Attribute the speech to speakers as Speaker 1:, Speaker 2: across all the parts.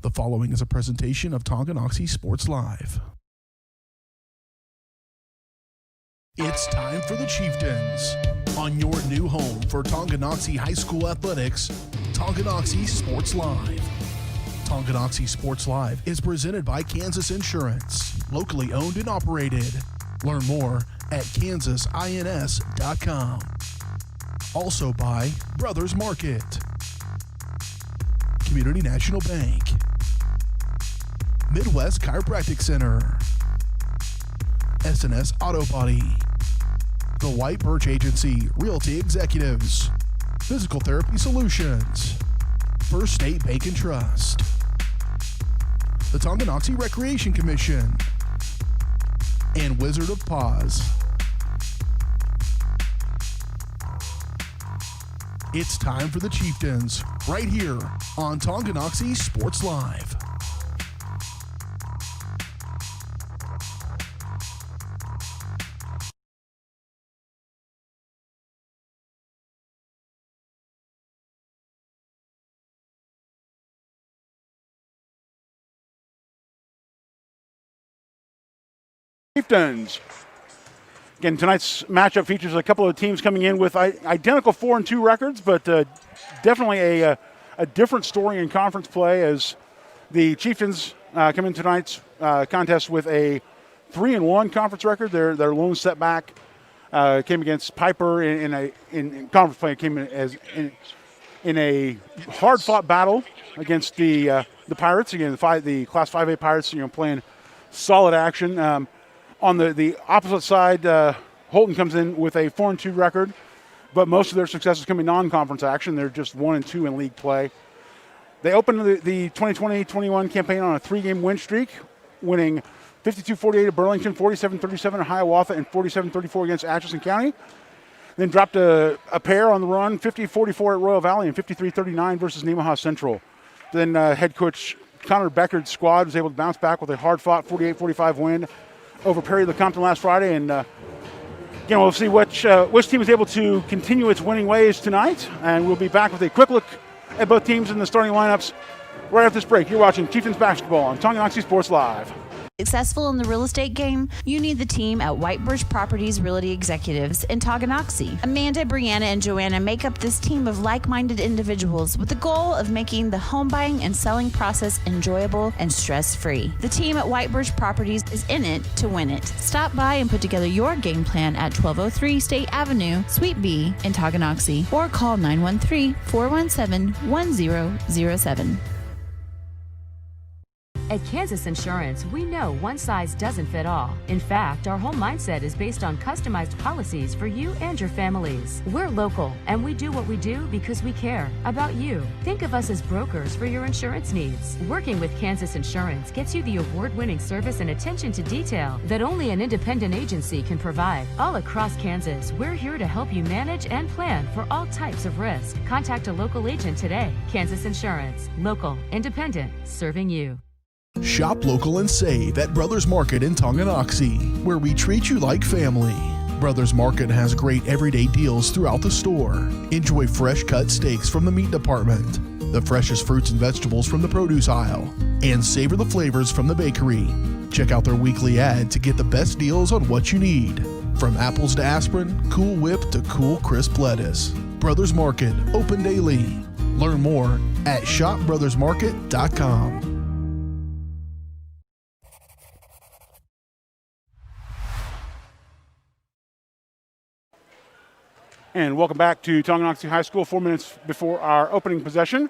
Speaker 1: The following is a presentation of Tonganoxie Sports Live. It's time for the Chieftains. On your new home for Tonganoxie High School athletics, Tonganoxie Sports Live. Tonganoxie Sports Live is presented by Kansas Insurance, locally owned and operated. Learn more at kansasins.com. Also by Brothers Market, Community National Bank, Midwest Chiropractic Center, S&S Auto Body, The White Birch Agency Realty Executives, Physical Therapy Solutions, First State Bank and Trust, the Tonganoxie Recreation Commission, and Wizard of Paws. It's time for the Chieftains, right here on Tonganoxie Sports Live.
Speaker 2: Chieftains. Again, tonight's matchup features a couple of teams coming in with identical 4-2 records, but definitely a different story in conference play as the Chieftains come in tonight's contest with a 3-1 conference record. Their lone setback came against Piper in conference play. It came in a hard-fought battle against the Pirates. Again, the Class 5A Pirates, playing solid action. On the opposite side, Holton comes in with a 4-2 record, but most of their successes come in non-conference action. They're just 1-2 in league play. They opened the 2020-21 campaign on a 3-game win streak, winning 52-48 at Burlington, 47-37 at Hiawatha, and 47-34 against Atchison County. Then dropped a pair on the run, 50-44 at Royal Valley and 53-39 versus Nemaha Central. Then head coach Connor Beckard's squad was able to bounce back with a hard-fought 48-45 win over Perry Lecompton last Friday, and we'll see which team is able to continue its winning ways tonight, and we'll be back with a quick look at both teams in the starting lineups right after this break. You're watching Chieftains Basketball on Tonganoxie Sports Live.
Speaker 3: Successful in the real estate game, you need the team at White Birch Properties Realty Executives in Tonganoxie. Amanda, Brianna, and Joanna make up this team of like-minded individuals with the goal of making the home buying and selling process enjoyable and stress-free. The team at White Birch Properties is in it to win it. Stop by and put together your game plan at 1203 State Avenue, Suite B in Tonganoxie, or call 913-417-1007.
Speaker 4: At Kansas Insurance, we know one size doesn't fit all. In fact, our whole mindset is based on customized policies for you and your families. We're local, and we do what we do because we care about you. Think of us as brokers for your insurance needs. Working with Kansas Insurance gets you the award-winning service and attention to detail that only an independent agency can provide. All across Kansas, we're here to help you manage and plan for all types of risk. Contact a local agent today. Kansas Insurance. Local, independent, serving you.
Speaker 1: Shop local and save at Brothers Market in Tonganoxie, where we treat you like family. Brothers Market has great everyday deals throughout the store. Enjoy fresh cut steaks from the meat department, the freshest fruits and vegetables from the produce aisle, and savor the flavors from the bakery. Check out their weekly ad to get the best deals on what you need. From apples to aspirin, Cool Whip to cool crisp lettuce. Brothers Market, open daily. Learn more at shopbrothersmarket.com.
Speaker 2: And welcome back to Tonganoxie High School. 4 minutes before our opening possession.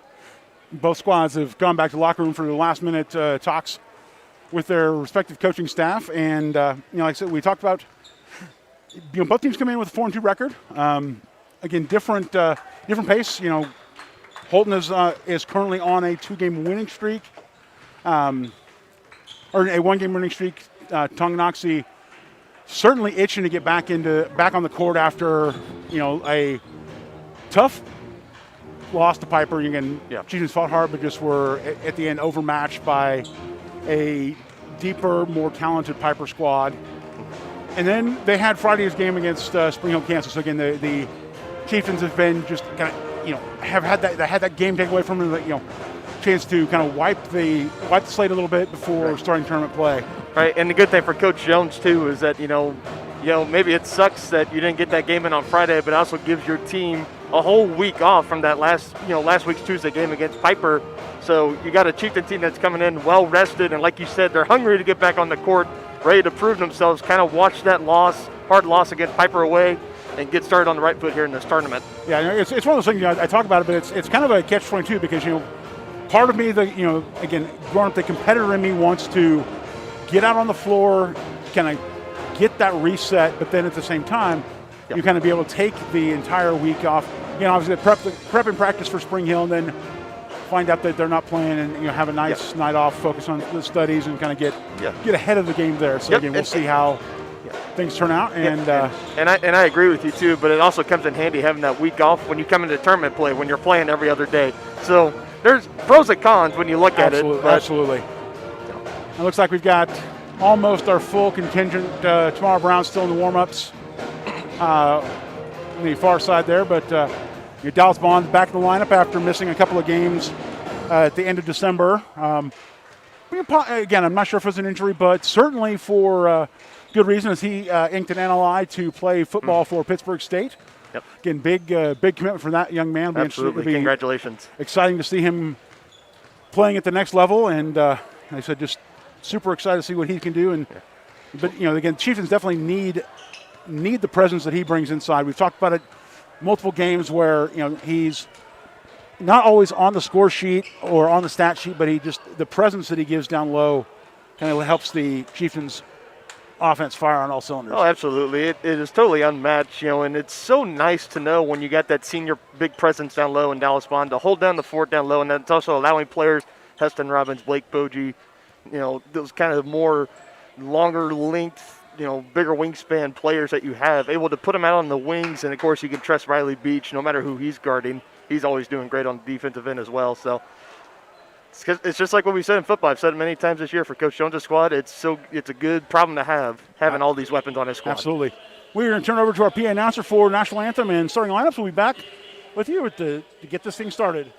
Speaker 2: Both squads have gone back to the locker room for the last-minute talks with their respective coaching staff. And, like I said, we talked about, both teams come in with a 4-2 record. Again, different pace. Holton is currently on a 2-game winning streak, or a 1-game winning streak. Tonganoxie certainly itching to get back on the court after a tough loss to Piper. Chieftains fought hard, but just were at the end overmatched by a deeper, more talented Piper squad. And then they had Friday's game against Spring Hill, Kansas. So again, the Chieftains have been just kind of have had that game taken away from them. chance to kind of wipe the slate a little bit before starting tournament play.
Speaker 5: Right, and the good thing for Coach Jones too is that you know maybe it sucks that you didn't get that game in on Friday, but it also gives your team a whole week off from that last week's Tuesday game against Piper. So you got a Chieftain team that's coming in well rested, and like you said, they're hungry to get back on the court, ready to prove themselves. Kind of watch that hard loss against Piper away, and get started on the right foot here in this tournament.
Speaker 2: Yeah, it's one of those things. I talk about it, but it's kind of a catch-22 because part of me, again, growing up, the competitor in me wants to get out on the floor, kind of get that reset, but then at the same time, you kind of be able to take the entire week off. Obviously prep and practice for Spring Hill, and then find out that they're not playing, and have a nice night off, focus on the studies, and kind of get ahead of the game there. So again, we'll see how things turn out. And
Speaker 5: I agree with you too, but it also comes in handy having that week off when you come into tournament play, when you're playing every other day. So there's pros and cons when you look at it.
Speaker 2: Absolutely. It looks like we've got almost our full contingent. Tamara Brown still in the warm-ups on the far side there, but Dallas Bond back in the lineup after missing a couple of games at the end of December. Again, I'm not sure if it was an injury, but certainly for good reason, as he inked an NLI to play football for Pittsburgh State.
Speaker 5: Yep.
Speaker 2: Again, big commitment for that young man.
Speaker 5: Absolutely. Congratulations.
Speaker 2: Exciting to see him playing at the next level, and like I said, just super excited to see what he can do. But again, Chieftains definitely need the presence that he brings inside. We've talked about it multiple games where he's not always on the score sheet or on the stat sheet, but the presence that he gives down low kind of helps the Chieftains offense fire on all cylinders.
Speaker 5: Oh, absolutely. It is totally unmatched, and it's so nice to know when you got that senior big presence down low in Dallas Bond to hold down the fort down low, and that's also allowing players, Heston Robbins, Blake Bogie, those kind of more longer length, bigger wingspan players that you have, able to put them out on the wings, and of course you can trust Riley Beach no matter who he's guarding. He's always doing great on the defensive end as well. So it's just like what we said in football. I've said it many times this year for Coach Jones' squad. It's a good problem to have, having all these weapons on his squad.
Speaker 2: Absolutely. We're going to turn over to our PA announcer for National Anthem and starting lineups. We'll be back with you to get this thing started.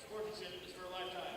Speaker 6: Sportsmanship is for a lifetime.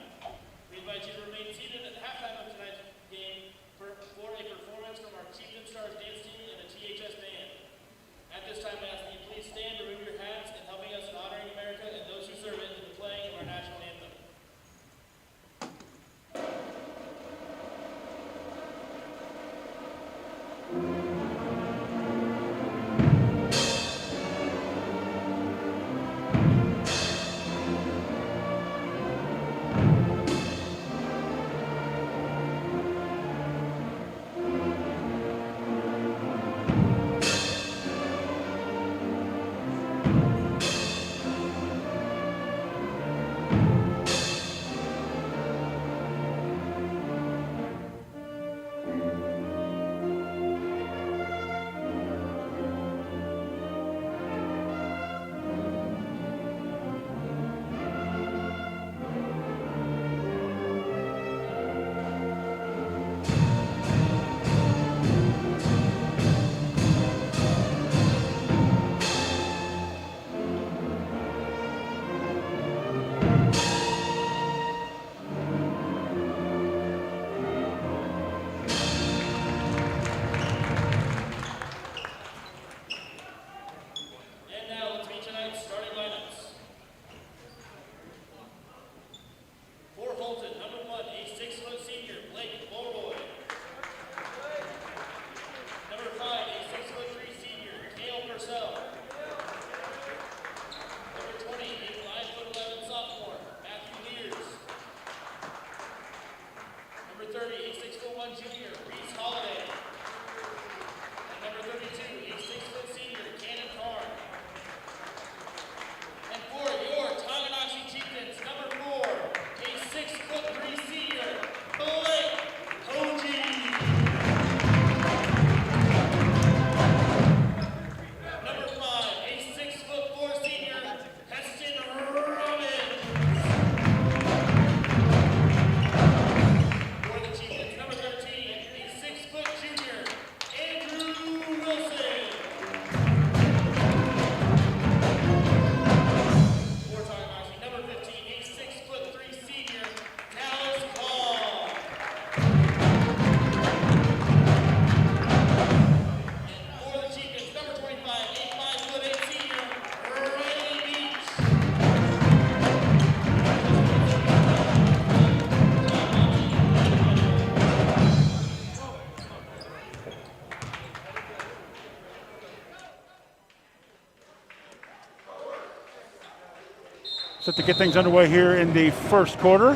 Speaker 2: Set to get things underway here in the first quarter.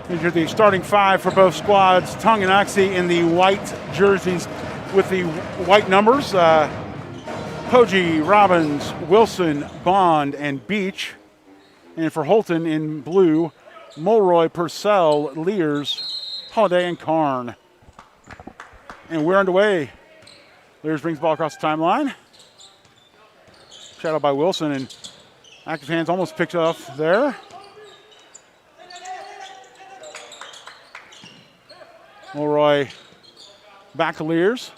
Speaker 2: These are the starting five for both squads. Tonganoxie in the white jerseys with the white numbers. Poggi, Robbins, Wilson, Bond, and Beach. And for Holton in blue, Mulroy, Purcell, Lears, Holiday, and Karn. And we're underway. Lears brings the ball across the timeline. Shadowed by Wilson, and active hands almost picked off there. Mulroy back to Lears.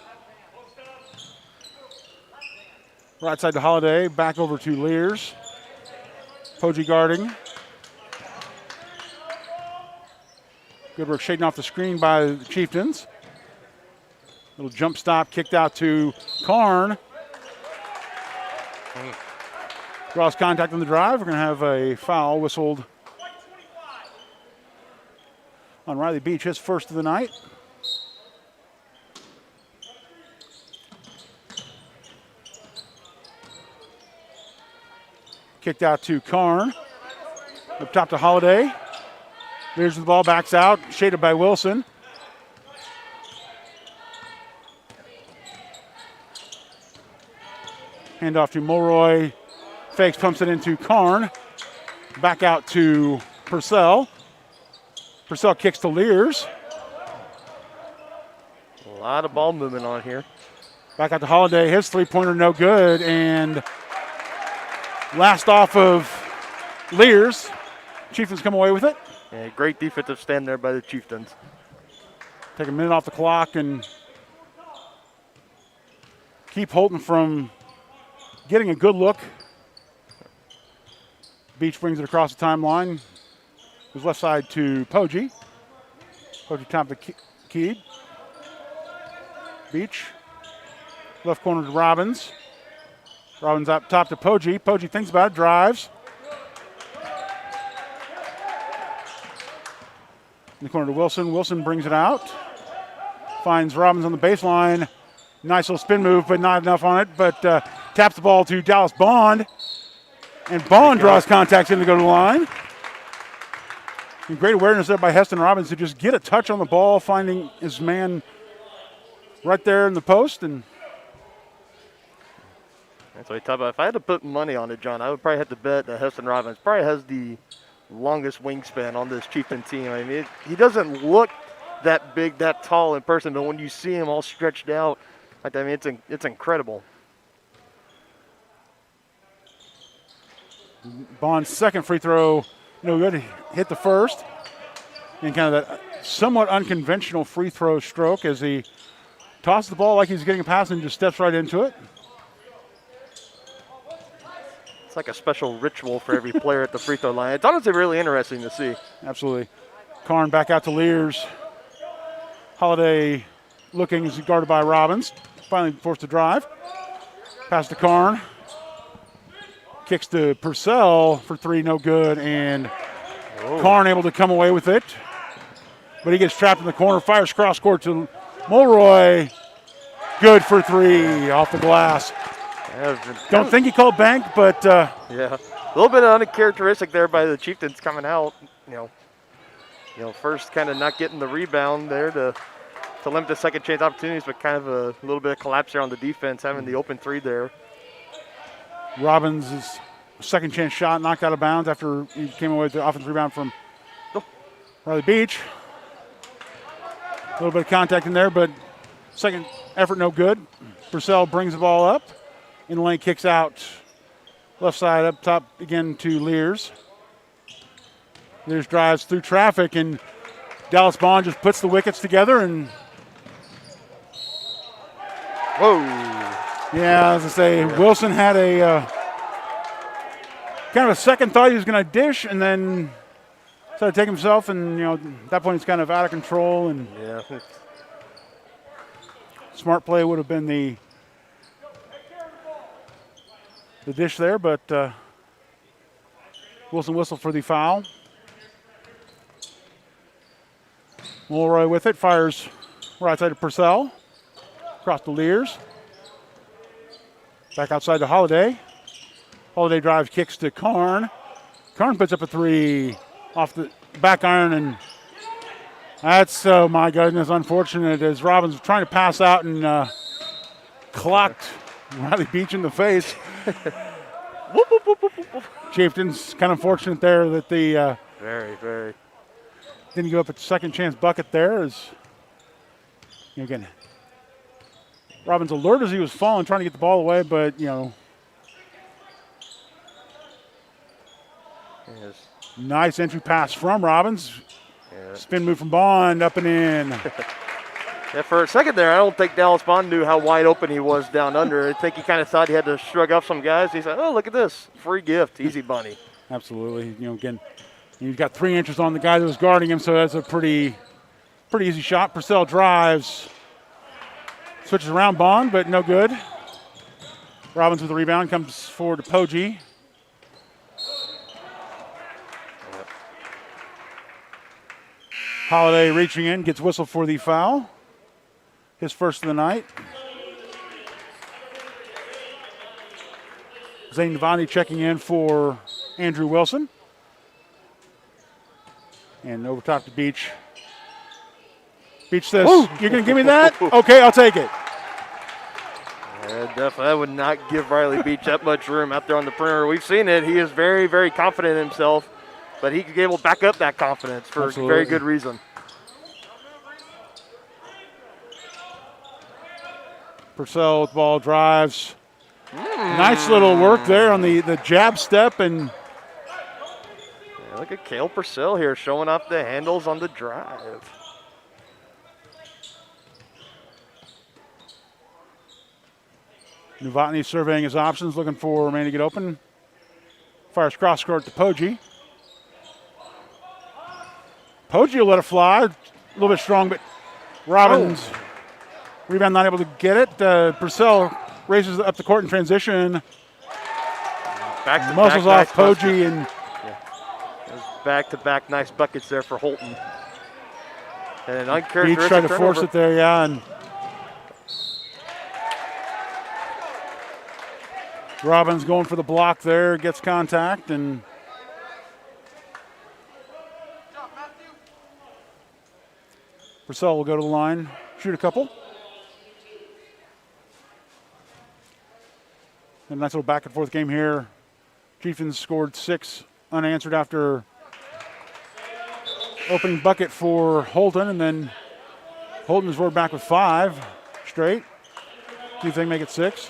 Speaker 2: Right side to Holiday, back over to Lears. Poggi guarding. Good work shading off the screen by the Chieftains. Little jump stop kicked out to Karn. Draws contact on the drive. We're going to have a foul whistled on Riley Beach, his first of the night. Kicked out to Karn. Up top to Holiday. Lears the ball, backs out, shaded by Wilson. Hand off to Mulroy. Fakes, pumps it into Karn. Back out to Purcell. Purcell kicks to Lears.
Speaker 5: A lot of ball movement on here.
Speaker 2: Back out to Holiday. His three-pointer no good. And last off of Lears. Chieftains come away with it.
Speaker 5: Yeah, great defensive stand there by the Chieftains.
Speaker 2: Take a minute off the clock and keep Holton from getting a good look. Beach brings it across the timeline. Goes left side to Poggi. Poggi top to Keed. Beach. Left corner to Robbins. Robbins up top to Poggi. Poggi thinks about it, drives. In the corner to Wilson. Wilson brings it out. Finds Robbins on the baseline. Nice little spin move, but not enough on it. But taps the ball to Dallas Bond. And Bond draws contact in to go to the line. And great awareness there by Heston Robbins to just get a touch on the ball, finding his man right there in the post. And
Speaker 5: that's what I talk about. If I had to put money on it, John, I would probably have to bet that Heston Robbins probably has the longest wingspan on this Chieftain team. I mean, he doesn't look that big, that tall in person, but when you see him all stretched out, I mean, it's incredible.
Speaker 2: Bond's second free throw, no good. Hit the first. And kind of that somewhat unconventional free throw stroke as he tosses the ball like he's getting a pass and just steps right into it.
Speaker 5: It's like a special ritual for every player at the free throw line. It's honestly really interesting to see.
Speaker 2: Absolutely. Karn back out to Lears. Holiday looking as he's guarded by Robbins. Finally forced to drive. Pass to Karn. Kicks to Purcell for three, no good. And Karn able to come away with it. But he gets trapped in the corner. Fires cross court to Mulroy. Good for three off the glass. Don't think he called bank, but
Speaker 5: yeah, a little bit uncharacteristic there by the Chieftains coming out. You know, first kind of not getting the rebound there to limit the second chance opportunities, but kind of a little bit of collapse there on the defense, having the open three there.
Speaker 2: Robbins' second chance shot knocked out of bounds after he came away with the offensive rebound from Riley Beach. A little bit of contact in there, but second effort no good. Purcell brings the ball up. In the lane, kicks out left side up top again to Lears. Lears drives through traffic, and Dallas Bond just puts the wickets together. And
Speaker 5: whoa.
Speaker 2: Yeah, as I say, Wilson had a kind of a second thought he was going to dish, and then decided to take himself, and at that point it's kind of out of control. And
Speaker 5: yeah,
Speaker 2: smart play would have been the dish there, but Wilson whistled for the foul. Mulroy with it, fires right side to Purcell. Across to Lears. Back outside to Holiday. Holiday drives, kicks to Karn. Karn puts up a three off the back iron, and that's, oh my goodness, unfortunate as Robbins was trying to pass out and clocked Riley Beach in the face.
Speaker 5: Whoop, whoop, whoop, whoop, whoop.
Speaker 2: Chieftains kind of fortunate there that the
Speaker 5: Very.
Speaker 2: didn't give up a second chance bucket there. As again, Robbins alert as he was falling, trying to get the ball away, but
Speaker 5: Yes.
Speaker 2: nice entry pass from Robbins.
Speaker 5: Yeah.
Speaker 2: Spin move from Bond, up and in.
Speaker 5: Yeah, for a second there, I don't think Dallas Bond knew how wide open he was down under. I think he kind of thought he had to shrug off some guys. He said, oh, look at this. Free gift. Easy bunny.
Speaker 2: Absolutely. Again, he's got 3 inches on the guy that was guarding him, so that's a pretty easy shot. Purcell drives. Switches around Bond, but no good. Robbins with the rebound, comes forward to Poggi. Holiday reaching in, gets whistled for the foul. His first of the night. Zane Navani checking in for Andrew Wilson. And over top to Beach. Beach says, you're going to give me that? Okay, I'll take it.
Speaker 5: Yeah, definitely. I would not give Riley Beach that much room out there on the perimeter. We've seen it. He is very, very confident in himself, but he could be able to back up that confidence for
Speaker 2: Absolutely.
Speaker 5: a very good reason.
Speaker 2: Purcell with the ball, drives. Nice little work there on the jab step. And
Speaker 5: Yeah, look at Cale Purcell here showing off the handles on the drive.
Speaker 2: Novotny surveying his options, looking for a man to get open. Fires cross court to Poggi. Poggi will let it fly. A little bit strong, but Robbins, rebound not able to get it. Purcell raises up the court in transition. Muscles off Poggi, and
Speaker 5: back-to-back nice buckets there for Holton. And an
Speaker 2: Beach
Speaker 5: uncharacteristic
Speaker 2: tried to force
Speaker 5: turnover.
Speaker 2: it there, yeah. And Robbins going for the block there, gets contact, and Purcell will go to the line, shoot a couple. And nice little back and forth game here. Chieftains scored 6 unanswered after opening bucket for Holton, and then Holton is roared back with 5 straight. See if they can make it 6.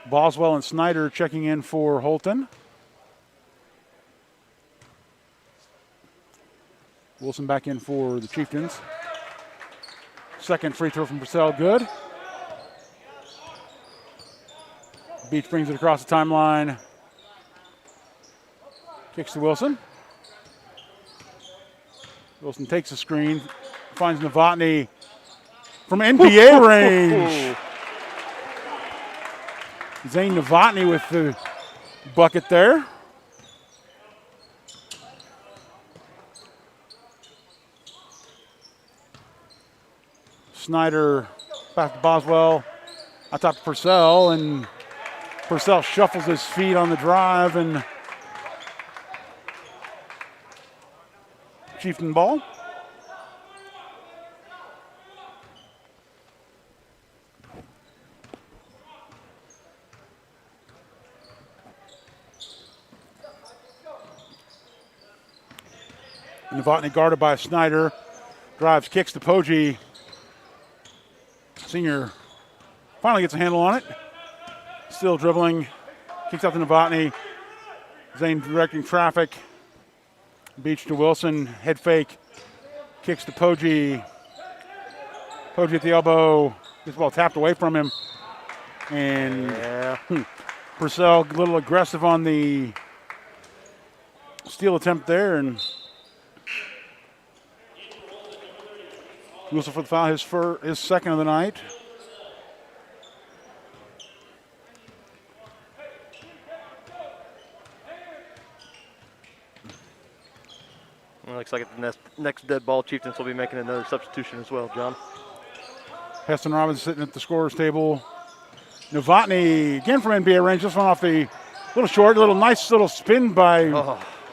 Speaker 2: Boswell and Snyder checking in for Holton. Wilson back in for the Chieftains. Second free throw from Purcell, good. Beach brings it across the timeline. Kicks to Wilson. Wilson takes the screen, finds Novotny from NBA range. Zane Novotny with the bucket there. Snyder back to Boswell. I top to Purcell, and Purcell shuffles his feet on the drive, and Chieftain ball. Novotny guarded by Snyder. Drives, kicks to Poggi. Senior finally gets a handle on it. Still dribbling. Kicks out to Novotny. Zane directing traffic. Beach to Wilson. Head fake. Kicks to Poggi. Poggi at the elbow. Gets the ball tapped away from him. And Purcell a little aggressive on the steal attempt there. And Wilson for the foul, his second of the night.
Speaker 5: Well, looks like at the next dead ball, Chieftains will be making another substitution as well, John.
Speaker 2: Heston Robbins sitting at the scorer's table. Novotny again from NBA range. This one off the little short, nice little spin by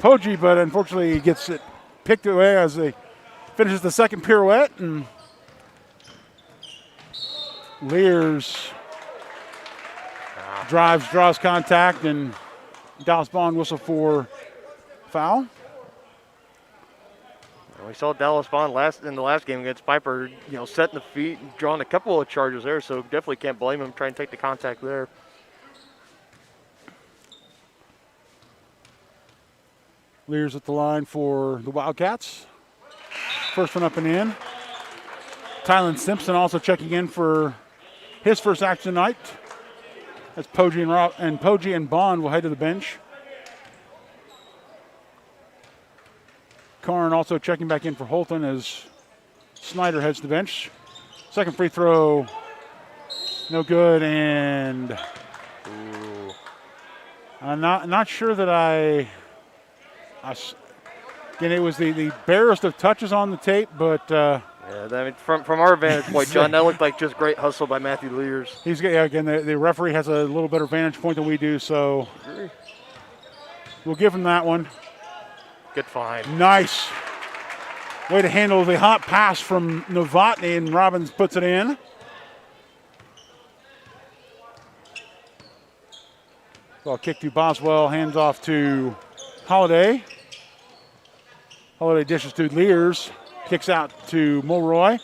Speaker 2: Poggi, but unfortunately he gets it picked away as he finishes the second pirouette. And Lears draws contact, and Dallas Bond whistle for foul.
Speaker 5: We saw Dallas Bond in the last game against Piper, setting the feet and drawing a couple of charges there, so definitely can't blame him trying to take the contact there.
Speaker 2: Lears at the line for the Wildcats. First one up and in. Tylen Simpson also checking in for his first action tonight. That's Poggi and Bond will head to the bench. Karn also checking back in for Holton as Snyder heads to the bench. Second free throw, no good, and I'm not sure that again, it was the barest of touches on the tape, but
Speaker 5: yeah, I mean, from our vantage point, John, that looked like just great hustle by Matthew Lears.
Speaker 2: Again, the referee has a little better vantage point than we do, so we'll give him that one.
Speaker 5: Good find.
Speaker 2: Nice way to handle the hot pass from Novotny, and Robbins puts it in. Ball kick to Boswell, hands off to Holiday. Holiday dishes to Lears, kicks out to Mulroy.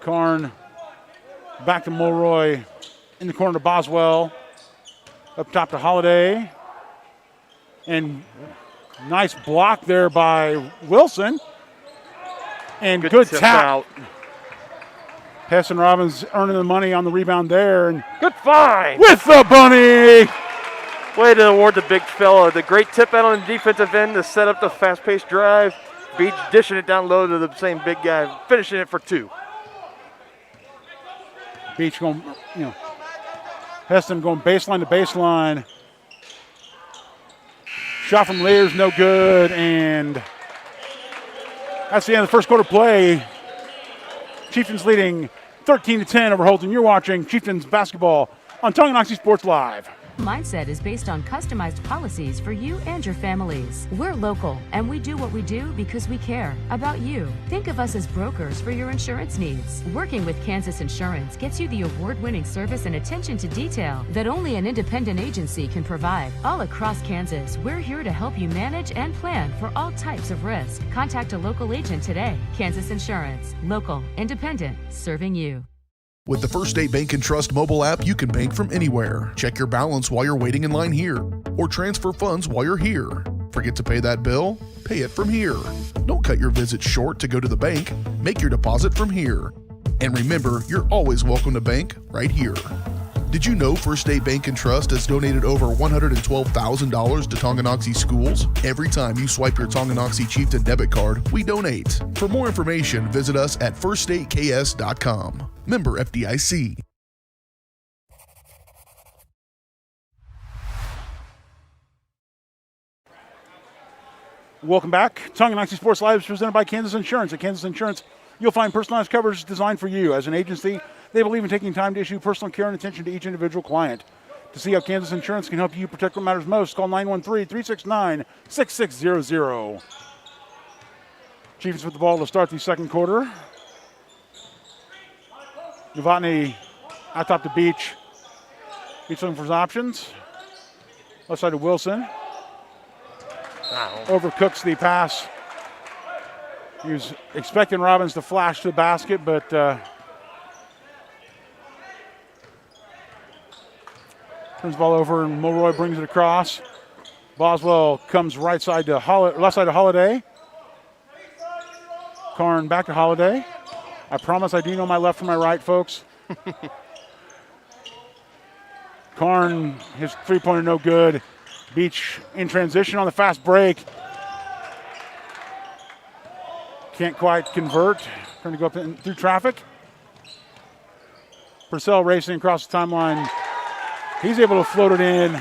Speaker 2: Karn back to Mulroy, in the corner to Boswell. Up top to Holiday. And nice block there by Wilson. And good tap.
Speaker 5: Out.
Speaker 2: Heston Robbins earning the money on the rebound there. And
Speaker 5: good find.
Speaker 2: With the bunny.
Speaker 5: Way to award the big fella. The great tip out on the defensive end to set up the fast-paced drive. Beach dishing it down low to the same big guy, finishing it for two.
Speaker 2: Beach going, Heston going baseline to baseline. Shot from Lears, no good, and that's the end of the first quarter play. Chieftains leading 13-10 over Holton. You're watching Chieftains basketball on Tonganoxie Sports Live.
Speaker 4: Mindset is based on customized policies for you and your families. We're local, and we do what we do because we care about you. Think of us as brokers for your insurance needs. Working with Kansas Insurance gets you the award-winning service and attention to detail that only an independent agency can provide. All across Kansas, we're here to help you manage and plan for all types of risk. Contact a local agent today. Kansas Insurance. Local, independent, serving you.
Speaker 1: With the First State Bank and Trust mobile app, you can bank from anywhere. Check your balance while you're waiting in line here, or transfer funds while you're here. Forget to pay that bill? Pay it from here. Don't cut your visit short to go to the bank. Make your deposit from here. And remember, you're always welcome to bank right here. Did you know First State Bank and Trust has donated over $112,000 to Tonganoxie schools? Every time you swipe your Tonganoxie Chieftain debit card, we donate. For more information, visit us at firststateks.com. Member FDIC.
Speaker 2: Welcome back. Tonganoxie Sports Live is presented by Kansas Insurance. At Kansas Insurance, you'll find personalized coverage designed for you. As an agency, they believe in taking time to issue personal care and attention to each individual client. To see how Kansas Insurance can help you protect what matters most, call 913-369-6600. Chiefs with the ball to start the second quarter. Novotny out top to Beach. Beach looking for his options. Left side to Wilson.
Speaker 5: Wow.
Speaker 2: Overcooks the pass. He was expecting Robbins to flash to the basket, but turns the ball over, and Mulroy brings it across. Boswell comes left side to Holiday. Karn back to Holiday. I promise I do know my left from my right, folks. Karn, his three-pointer no good. Beach in transition on the fast break. Can't quite convert. Trying to go up through traffic. Purcell racing across the timeline. He's able to float it in.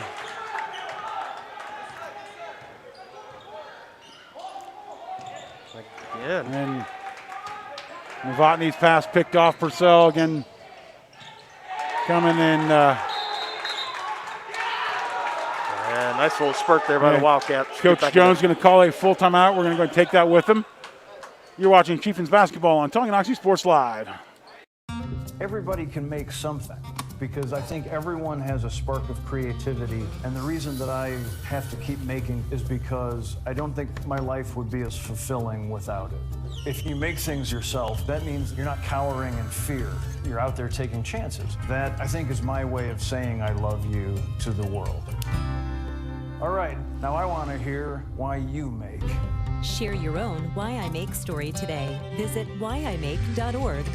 Speaker 5: Yeah.
Speaker 2: And Novotny's pass picked off. Purcell again coming in.
Speaker 5: Yeah, nice little spurt there by the Wildcats.
Speaker 2: Coach Jones going to call a full timeout. We're going to go and take that with him. You're watching Chieftains basketball on Tonganoxie Sports Live.
Speaker 6: Everybody can make something, because I think everyone has a spark of creativity, and the reason that I have to keep making is because I don't think my life would be as fulfilling without it. If you make things yourself, that means you're not cowering in fear. You're out there taking chances. That, I think, is my way of saying I love you to the world. All right, now I want to hear why you make.
Speaker 7: Share your own Why I Make story today. Visit whyimake.org.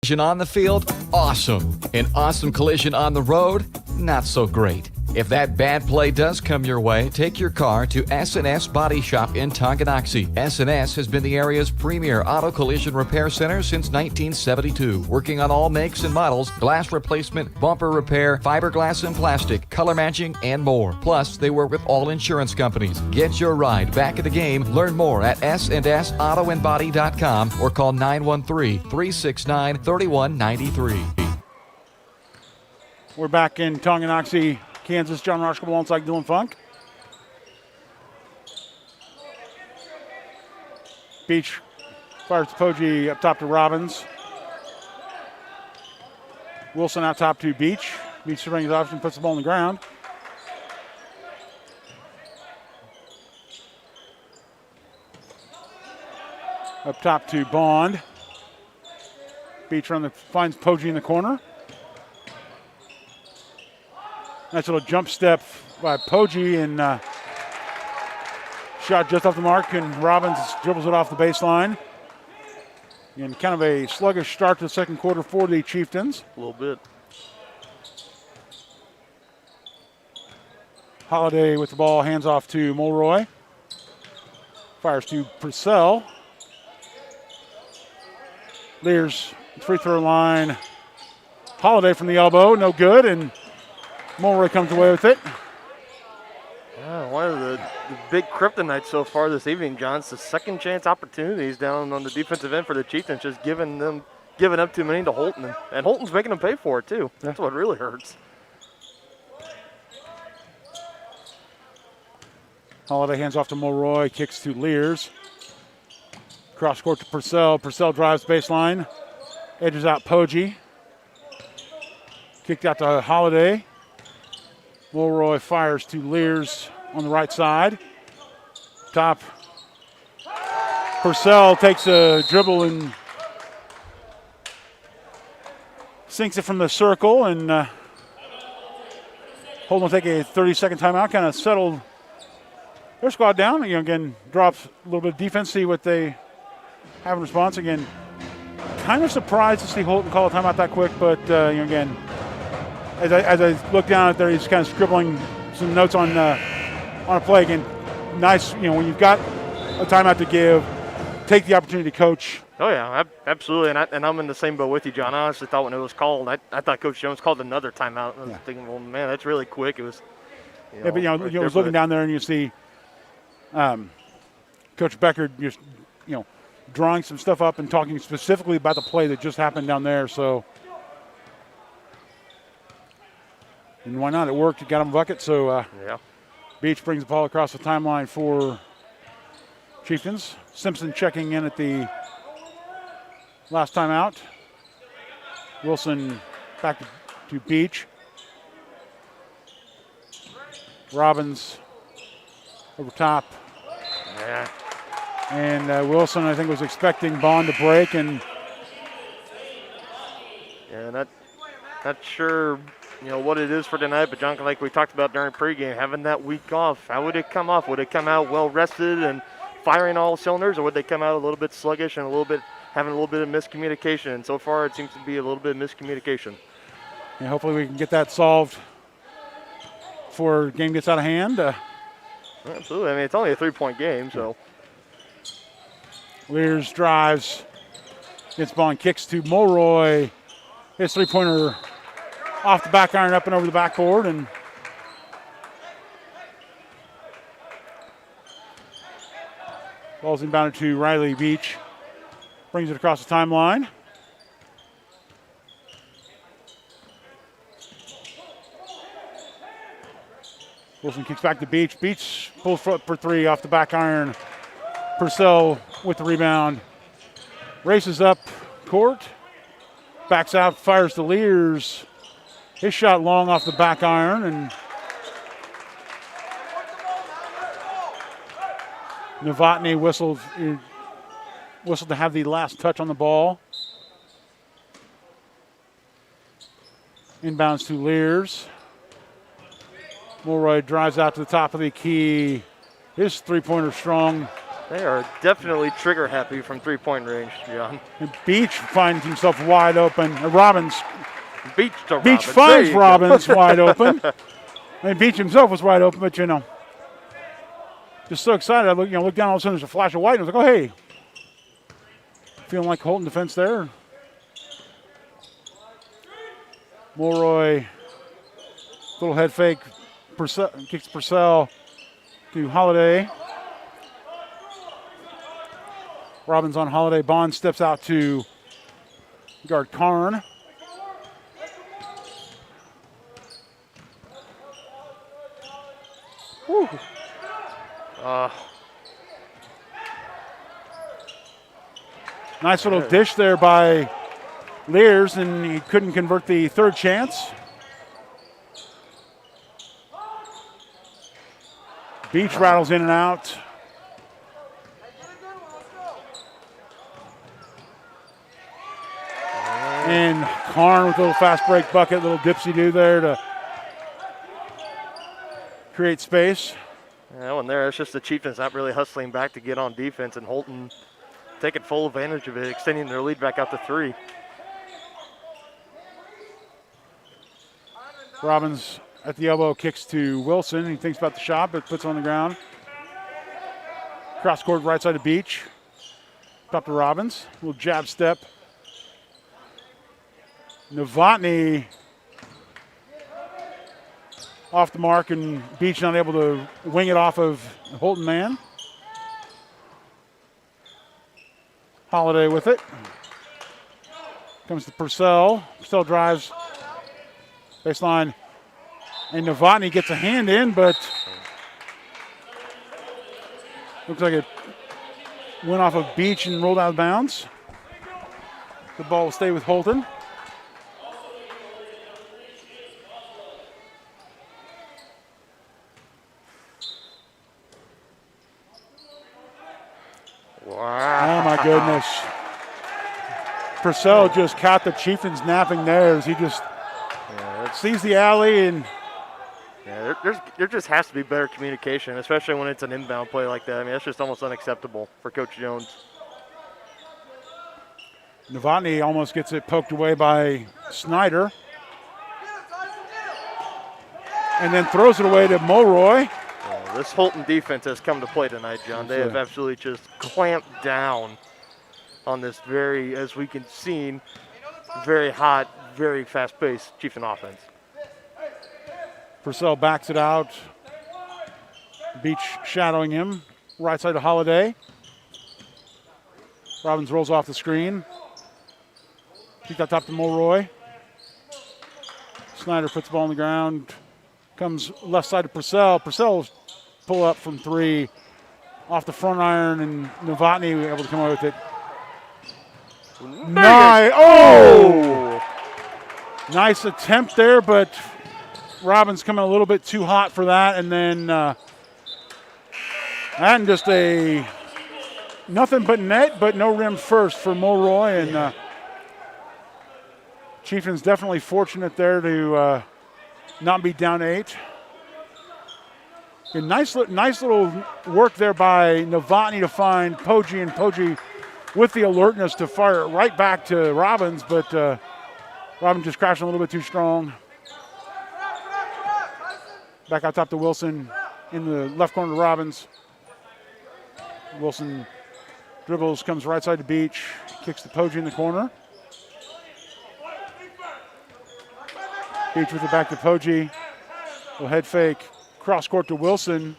Speaker 8: Collision on the field, awesome. An awesome collision on the road, not so great. If that bad play does come your way, take your car to S&S Body Shop in Tonganoxie. S&S has been the area's premier auto collision repair center since 1972, working on all makes and models, glass replacement, bumper repair, fiberglass and plastic, color matching, and more. Plus, they work with all insurance companies. Get your ride back in the game. Learn more at snsautoandbody.com or call 913-369-3193.
Speaker 2: We're back in Tonganoxie, Kansas. John Roshko alongside Dylan Funk. Beach fires to Poggi, up top to Robbins. Wilson out top to Beach. Beach surveying his option, puts the ball on the ground. Up top to Bond. Beach finds Poggi in the corner. Nice little jump step by Poggi, and shot just off the mark, and Robbins dribbles it off the baseline. And kind of a sluggish start to the second quarter for the Chieftains.
Speaker 5: A little bit.
Speaker 2: Holiday with the ball, hands off to Mulroy. Fires to Purcell. Lears, free throw line. Holiday from the elbow, no good, and Mulroy comes away with it.
Speaker 5: Yeah, one of the big kryptonites so far this evening, John, is the second chance opportunities down on the defensive end for the Chieftains, just giving up too many to Holton. And Holton's making them pay for it, too. That's what really hurts.
Speaker 2: Holiday hands off to Mulroy, kicks to Lears. Cross court to Purcell. Purcell drives baseline, edges out Poggi. Kicked out to Holiday. Mulroy fires to Lears on the right side. Top. Purcell takes a dribble and sinks it from the circle, and Holton will take a 30-second timeout, kind of settled their squad down. Again, drops a little bit of defense, see what they have in response. Again, kind of surprised to see Holton call a timeout that quick, but again, as I look down at there, he's kind of scribbling some notes on a play. Again, nice, when you've got a timeout to give, take the opportunity to coach.
Speaker 5: Oh, yeah, absolutely. And I'm in the same boat with you, John. I honestly thought when it was called, I thought Coach Jones called another timeout. I was thinking, well, man, that's really quick. It was,
Speaker 2: but I was looking down there and you see Coach Becker just, drawing some stuff up and talking specifically about the play that just happened down there. So, and why not? It worked. It got him a bucket. So, Beach brings the ball across the timeline for Chieftains. Simpson checking in at the last timeout. Wilson back to Beach. Robbins over top.
Speaker 5: Yeah.
Speaker 2: And Wilson, I think, was expecting Bond to break. And
Speaker 5: not sure, what it is for tonight. But, John, like we talked about during pregame, having that week off, how would it come off? Would it come out well-rested and firing all cylinders, or would they come out a little bit sluggish and having a little bit of miscommunication? And so far, it seems to be a little bit of miscommunication.
Speaker 2: And hopefully we can get that solved before the game gets out of hand.
Speaker 5: Absolutely. I mean, it's only a 3-point game, so.
Speaker 2: Lears drives, gets ball and kicks to Mulroy. His three-pointer off the back iron, up and over the backboard, and Ball's inbounded to Riley Beach. Brings it across the timeline. Wilson kicks back to Beach. Beach pulls for three off the back iron. Purcell with the rebound. Races up court. Backs out, fires to Lears. His shot long off the back iron, and Novotny whistled to have the last touch on the ball. Inbounds to Lears. Mulroy drives out to the top of the key. His three-pointer strong.
Speaker 5: They are definitely trigger happy from three-point range, John.
Speaker 2: And Beach finds himself wide open. Robbins.
Speaker 5: Beach
Speaker 2: finds Robbins wide open. And Beach himself was wide open, but just so excited. I look down, all of a sudden there's a flash of white, and I was like, oh, hey. Feeling like Holton defense there. Mulroy, little head fake, kicks Purcell to Holiday. Robbins on Holiday. Bond steps out to guard Karn. Woo. Nice little dish there by Lears, and he couldn't convert the third chance. Beach rattles in and out. And Karn with a little fast break bucket, little dipsy-do there to create space.
Speaker 5: Yeah, one there. It's just the Chieftains not really hustling back to get on defense, and Holton taking full advantage of it, extending their lead back out to three.
Speaker 2: Robbins at the elbow kicks to Wilson. He thinks about the shot, but puts it on the ground. Cross court right side of Beach. Top to Robbins. Little jab step. Novotny off the mark, and Beach not able to wing it off of the Holton man. Holiday with it. Comes to Purcell. Purcell drives. Baseline. And Novotny gets a hand in, but looks like it went off of Beach and rolled out of bounds. The ball will stay with Holton.
Speaker 5: Wow.
Speaker 2: Oh, my goodness. Purcell just caught the Chieftains napping theirs. He just sees the alley and...
Speaker 5: Yeah, there just has to be better communication, especially when it's an inbound play like that. I mean, that's just almost unacceptable for Coach Jones.
Speaker 2: Novotny almost gets it poked away by Snyder. And then throws it away to Mulroy.
Speaker 5: This Holton defense has come to play tonight, John. They have absolutely just clamped down on this very, as we can see, very hot, very fast-paced Chieftain offense.
Speaker 2: Purcell backs it out. Beach shadowing him. Right side to Holiday. Robbins rolls off the screen. Kicked out top to Mulroy. Snyder puts the ball on the ground. Comes left side to Purcell. Purcell's pull up from three off the front iron, and Novotny able to come away with it. Nice attempt there, but Robbins coming a little bit too hot for that, and then and just a nothing but net, but no rim first for Mulroy, and Chieftains definitely fortunate there to not be down 8. A nice little work there by Novotny to find Poggi, and Poggi with the alertness to fire it right back to Robbins, but Robbins just crashing a little bit too strong. Back out top to Wilson in the left corner to Robbins. Wilson dribbles, comes right side to Beach, kicks to Poggi in the corner. Beach with it back to Poggi. Little head fake. Cross court to Wilson.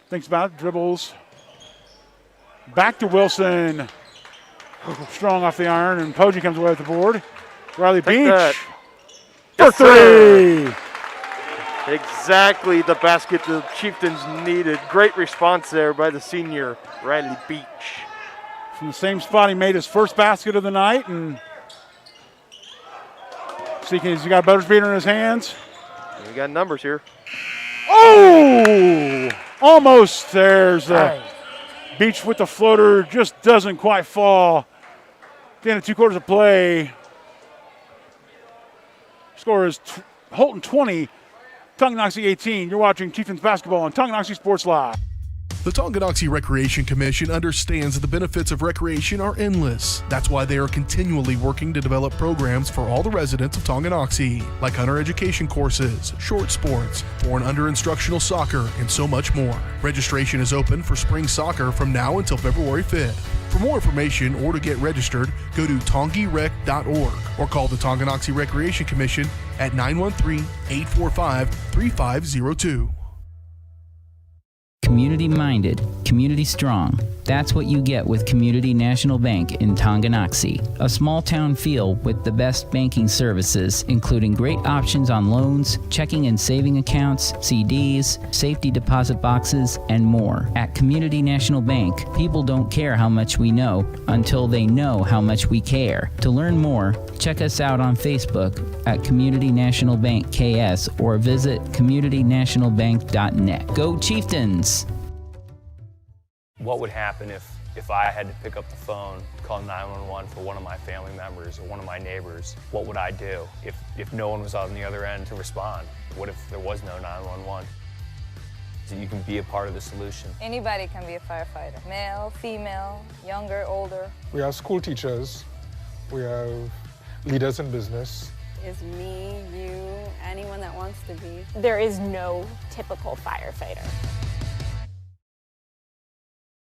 Speaker 2: Thinks about it, dribbles. Back to Wilson. Strong off the iron, and Poggi comes away with the board. Riley Beach
Speaker 5: that.
Speaker 2: for
Speaker 5: Yes, sir.
Speaker 2: three.
Speaker 5: Exactly the basket the Chieftains needed. Great response there by the senior, Riley Beach.
Speaker 2: From the same spot he made his first basket of the night, and he's got a buzzer beater in his hands.
Speaker 5: We got numbers here.
Speaker 2: Oh! Almost. There's Beach with the floater, just doesn't quite fall. At the end of 2 quarters of play. Score is Holton 20, Tonganoxie 18. You're watching Chieftains basketball on Tonganoxie Sports Live.
Speaker 1: The Tonganoxie Recreation Commission understands that the benefits of recreation are endless. That's why they are continually working to develop programs for all the residents of Tonganoxie, like hunter education courses, short sports, 4 and under instructional soccer, and so much more. Registration is open for spring soccer from now until February 5th. For more information or to get registered, go to tongirec.org or call the Tonganoxie Recreation Commission at 913-845-3502.
Speaker 9: Community-minded, community-strong. That's what you get with Community National Bank in Tonganoxie. A small-town feel with the best banking services, including great options on loans, checking and saving accounts, CDs, safety deposit boxes, and more. At Community National Bank, people don't care how much we know until they know how much we care. To learn more, check us out on Facebook at Community National Bank KS or visit communitynationalbank.net. Go Chieftains!
Speaker 10: What would happen if I had to pick up the phone, call 911 for one of my family members or one of my neighbors? What would I do if no one was on the other end to respond? What if there was no 911? So you can be a part of the solution.
Speaker 11: Anybody can be a firefighter. Male, female, younger, older.
Speaker 12: We have school teachers. We have leaders in business.
Speaker 13: Is me, you, anyone that wants to be. There is no typical firefighter.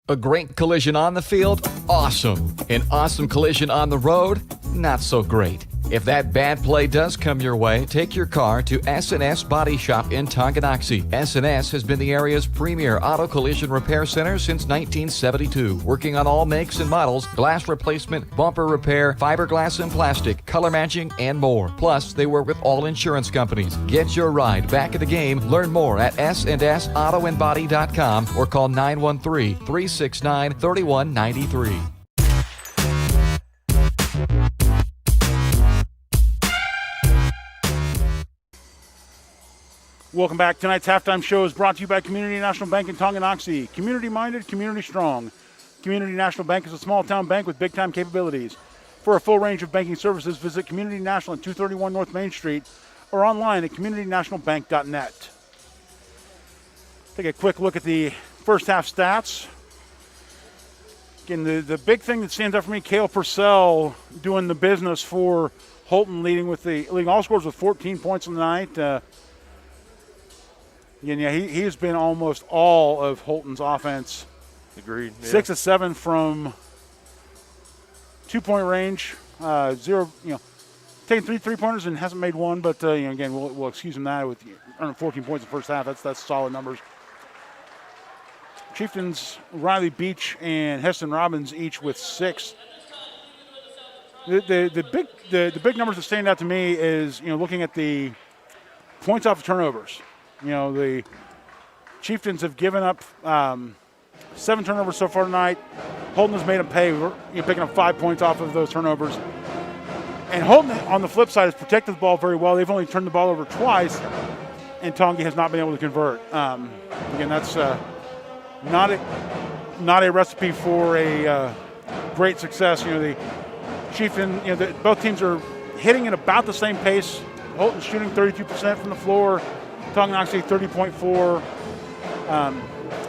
Speaker 8: A great collision on the field? Awesome. An awesome collision on the road? Not so great. If that bad play does come your way, take your car to S&S Body Shop in Tonganoxie. S&S has been the area's premier auto collision repair center since 1972, working on all makes and models, glass replacement, bumper repair, fiberglass and plastic, color matching, and more. Plus, they work with all insurance companies. Get your ride back in the game. Learn more at snsautoandbody.com or call 913-369-3193.
Speaker 2: Welcome back. Tonight's halftime show is brought to you by Community National Bank in Tonganoxie. Community-minded, community-strong. Community National Bank is a small-town bank with big-time capabilities. For a full range of banking services, visit Community National at 231 North Main Street or online at communitynationalbank.net. Take a quick look at the first half stats. Again, the big thing that stands out for me, Cale Purcell doing the business for Holton, leading all scores with 14 points on the night. He has been almost all of Holton's offense.
Speaker 5: Agreed. Yeah.
Speaker 2: 6 of 7 from 2-point range. Taking 3 3-pointers and hasn't made one, but again, we'll excuse him that with earning 14 points in the first half. That's solid numbers. Chieftains, Riley Beach and Heston Robbins each with 6. The big numbers that stand out to me is looking at the points off of turnovers. The Chieftains have given up 7 turnovers so far tonight. Holton has made them pay. We're picking up 5 points off of those turnovers. And Holton, on the flip side, has protected the ball very well. They've only turned the ball over twice, and Tongi has not been able to convert. Again, that's not a recipe for a great success. The Chieftains, both teams are hitting at about the same pace. Holton shooting 32% from the floor. Tonganoxie 30.4.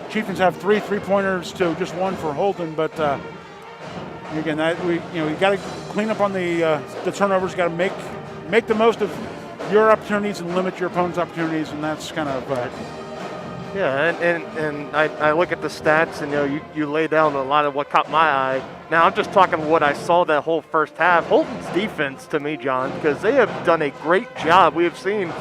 Speaker 2: Chieftains have 3 3-pointers to just 1 for Holton, but again, we got to clean up on the turnovers. Got to make the most of your opportunities and limit your opponent's opportunities, and that's kind of.
Speaker 5: Yeah, and I look at the stats, and you lay down a lot of what caught my eye. Now I'm just talking what I saw that whole first half. Holton's defense, to me, John, because they have done a great job. We have seen.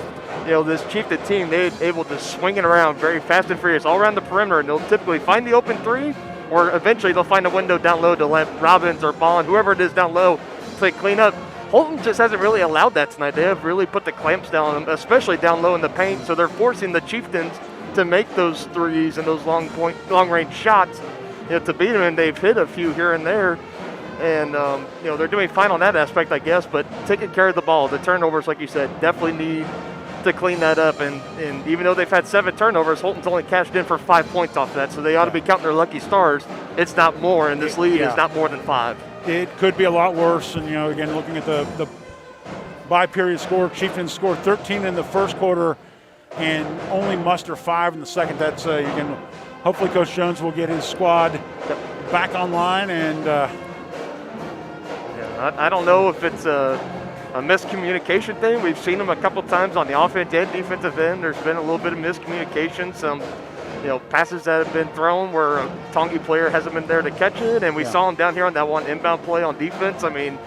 Speaker 5: This Chieftain team, they're able to swing it around very fast and furious all around the perimeter, and they'll typically find the open 3 or eventually they'll find a window down low to let Robbins or Bond, whoever it is down low, to clean up. Holton just hasn't really allowed that tonight. They have really put the clamps down on them, especially down low in the paint, so they're forcing the Chieftains to make those threes and those long-range shots, to beat them, and they've hit a few here and there. And, they're doing fine on that aspect, I guess, but taking care of the ball, the turnovers, like you said, definitely need to clean that up. And even though they've had 7 turnovers, Holton's only cashed in for 5 points off of that, so they ought to be counting their lucky stars. It's not more, and this lead is not more than 5.
Speaker 2: It could be a lot worse. And, again, looking at the by-period score, Chieftains scored 13 in the first quarter and only muster 5 in the second. That's, hopefully Coach Jones will get his squad back online. And
Speaker 5: I don't know if it's a miscommunication thing. We've seen them a couple times on the offense and defensive end. There's been a little bit of miscommunication. Some, passes that have been thrown where a Tongi player hasn't been there to catch it. And we saw him down here on that one inbound play on defense. I mean,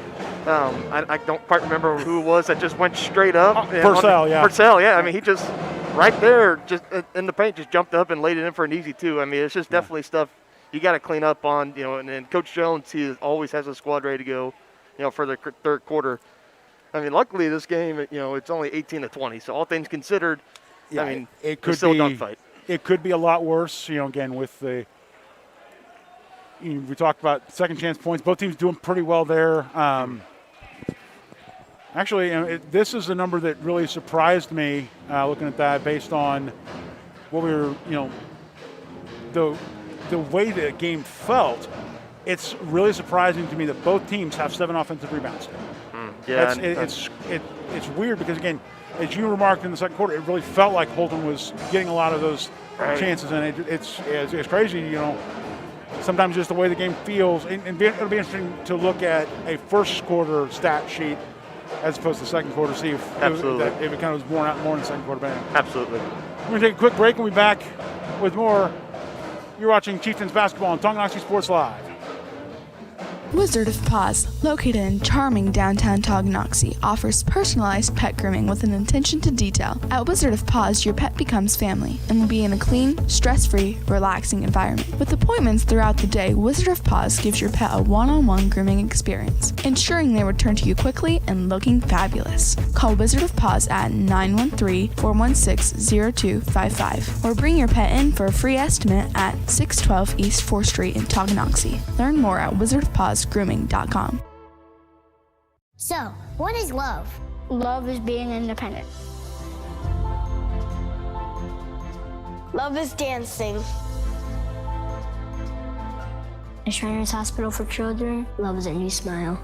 Speaker 5: I don't quite remember who it was that just went straight up.
Speaker 2: Purcell,
Speaker 5: yeah. I mean, he just right there, just in the paint, just jumped up and laid it in for an easy 2. I mean, it's just definitely stuff you got to clean up on, and then Coach Jones, he always has a squad ready to go, for the third quarter. I mean, luckily this game, it's only 18-20, so all things considered,
Speaker 2: it could
Speaker 5: still
Speaker 2: be
Speaker 5: a dogfight.
Speaker 2: It could be a lot worse, again, with the we talked about second chance points. Both teams doing pretty well there. Actually, this is a number that really surprised me looking at that based on what we were, the way the game felt. It's really surprising to me that both teams have 7 offensive rebounds. It's weird because, again, as you remarked in the second quarter, it really felt like Holton was getting a lot of those chances, and it's crazy, Sometimes just the way the game feels, and it'll be interesting to look at a first quarter stat sheet as opposed to the second quarter, see if it kind of was borne out more in the second quarter.
Speaker 5: Absolutely.
Speaker 2: We're going to take a quick break and we'll be back with more. You're watching Chieftains basketball on Tonganoxie Sports Live.
Speaker 14: Wizard of Paws, located in charming downtown Tonganoxie, offers personalized pet grooming with an attention to detail. At Wizard of Paws, your pet becomes family and will be in a clean, stress-free, relaxing environment. With appointments throughout the day, Wizard of Paws gives your pet a one-on-one grooming experience, ensuring they return to you quickly and looking fabulous. Call Wizard of Paws at 913-416-0255 or bring your pet in for a free estimate at 612 East 4th Street in Tonganoxie. Learn more at wizardofpawsgrooming.com.
Speaker 15: So, what is love? Love is being independent. Love is dancing. At Shriners Hospital for Children, love is a new smile.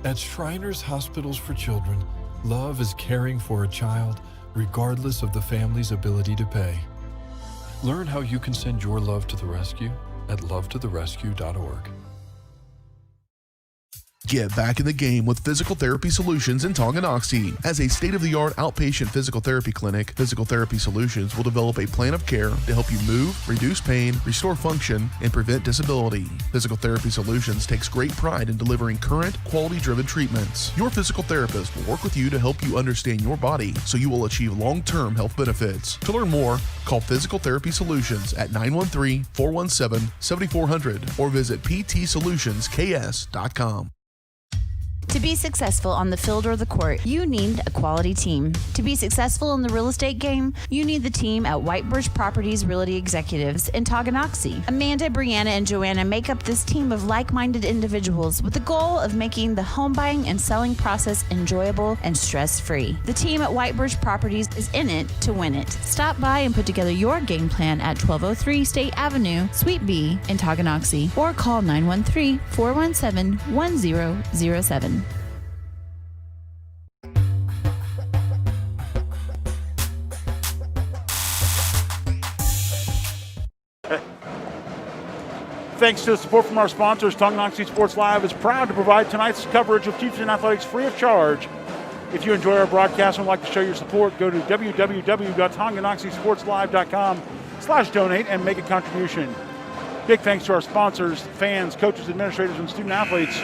Speaker 16: At Shriners Hospitals for Children, love is caring for a child regardless of the family's ability to pay. Learn how you can send your love to the rescue at lovetotherescue.org.
Speaker 1: Get back in the game with Physical Therapy Solutions in Tonganoxie. As a state-of-the-art outpatient physical therapy clinic, Physical Therapy Solutions will develop a plan of care to help you move, reduce pain, restore function, and prevent disability. Physical Therapy Solutions takes great pride in delivering current, quality-driven treatments. Your physical therapist will work with you to help you understand your body so you will achieve long-term health benefits. To learn more, call Physical Therapy Solutions at 913-417-7400 or visit ptsolutionsks.com.
Speaker 3: To be successful on the field or the court, you need a quality team. To be successful in the real estate game, you need the team at Whitebirch Properties Realty Executives in Tonganoxie. Amanda, Brianna, and Joanna make up this team of like-minded individuals with the goal of making the home buying and selling process enjoyable and stress-free. The team at Whitebirch Properties is in it to win it. Stop by and put together your game plan at 1203 State Avenue, Suite B in Tonganoxie, or call 913-417-1007.
Speaker 2: Thanks to the support from our sponsors, Tonganoxie Sports Live is proud to provide tonight's coverage of Chieftain Athletics free of charge. If you enjoy our broadcast and would like to show your support, go to www.tonganoxiesportslive.com/donate and make a contribution. Big thanks to our sponsors, fans, coaches, administrators, and student athletes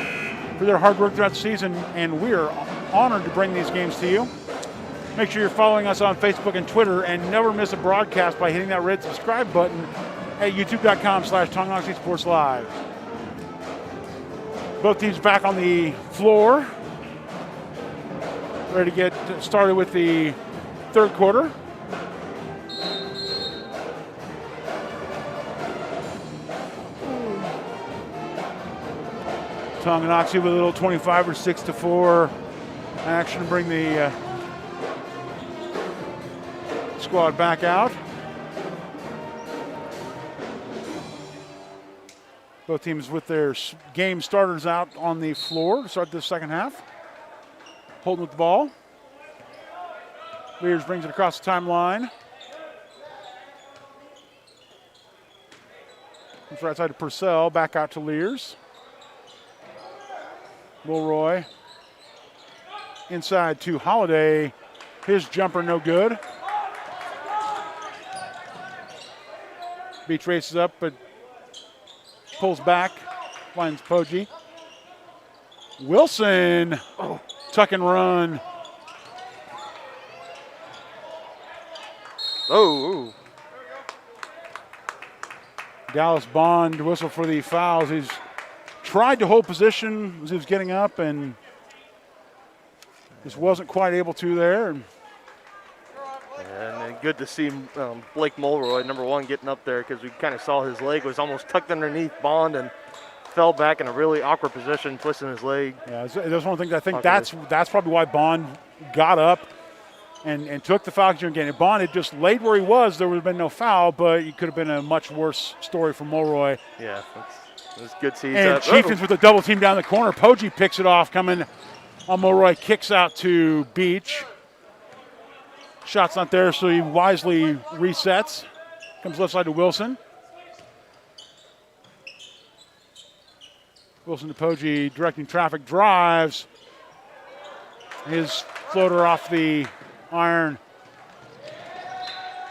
Speaker 2: for their hard work throughout the season, and we're honored to bring these games to you. Make sure you're following us on Facebook and Twitter, and never miss a broadcast by hitting that red subscribe button at youtube.com/Tonganoxie Sports Live. Both teams back on the floor, ready to get started with the third quarter. Tonganoxie with a little 25 or 6-4 action to bring the squad back out. Both teams with their game starters out on the floor to start this second half. Holton with the ball. Lears brings it across the timeline. It's right side to Purcell, back out to Lears. Mulroy inside to Holiday. His jumper no good. Beach races up, but pulls back, finds Poggi. Wilson, tuck and run.
Speaker 5: Oh.
Speaker 2: Dallas Bond whistle for the fouls. He's tried to hold position as he was getting up and just wasn't quite able to there.
Speaker 5: And good to see Blake Mulroy, number one, getting up there because we kind of saw his leg was almost tucked underneath Bond and fell back in a really awkward position, twisting his leg.
Speaker 2: Yeah, that's one of the things I think that's probably why Bond got up and took the foul again. If Bond had just laid where he was, there would have been no foul, but it could have been a much worse story for Mulroy.
Speaker 5: Yeah, that's good to see.
Speaker 2: And Chieftains with a double team down the corner. Poggi picks it off, coming on Mulroy, kicks out to Beach. Shot's not there, so he wisely resets. Comes left side to Wilson. Wilson to Poggi, directing traffic, drives. His floater off the iron.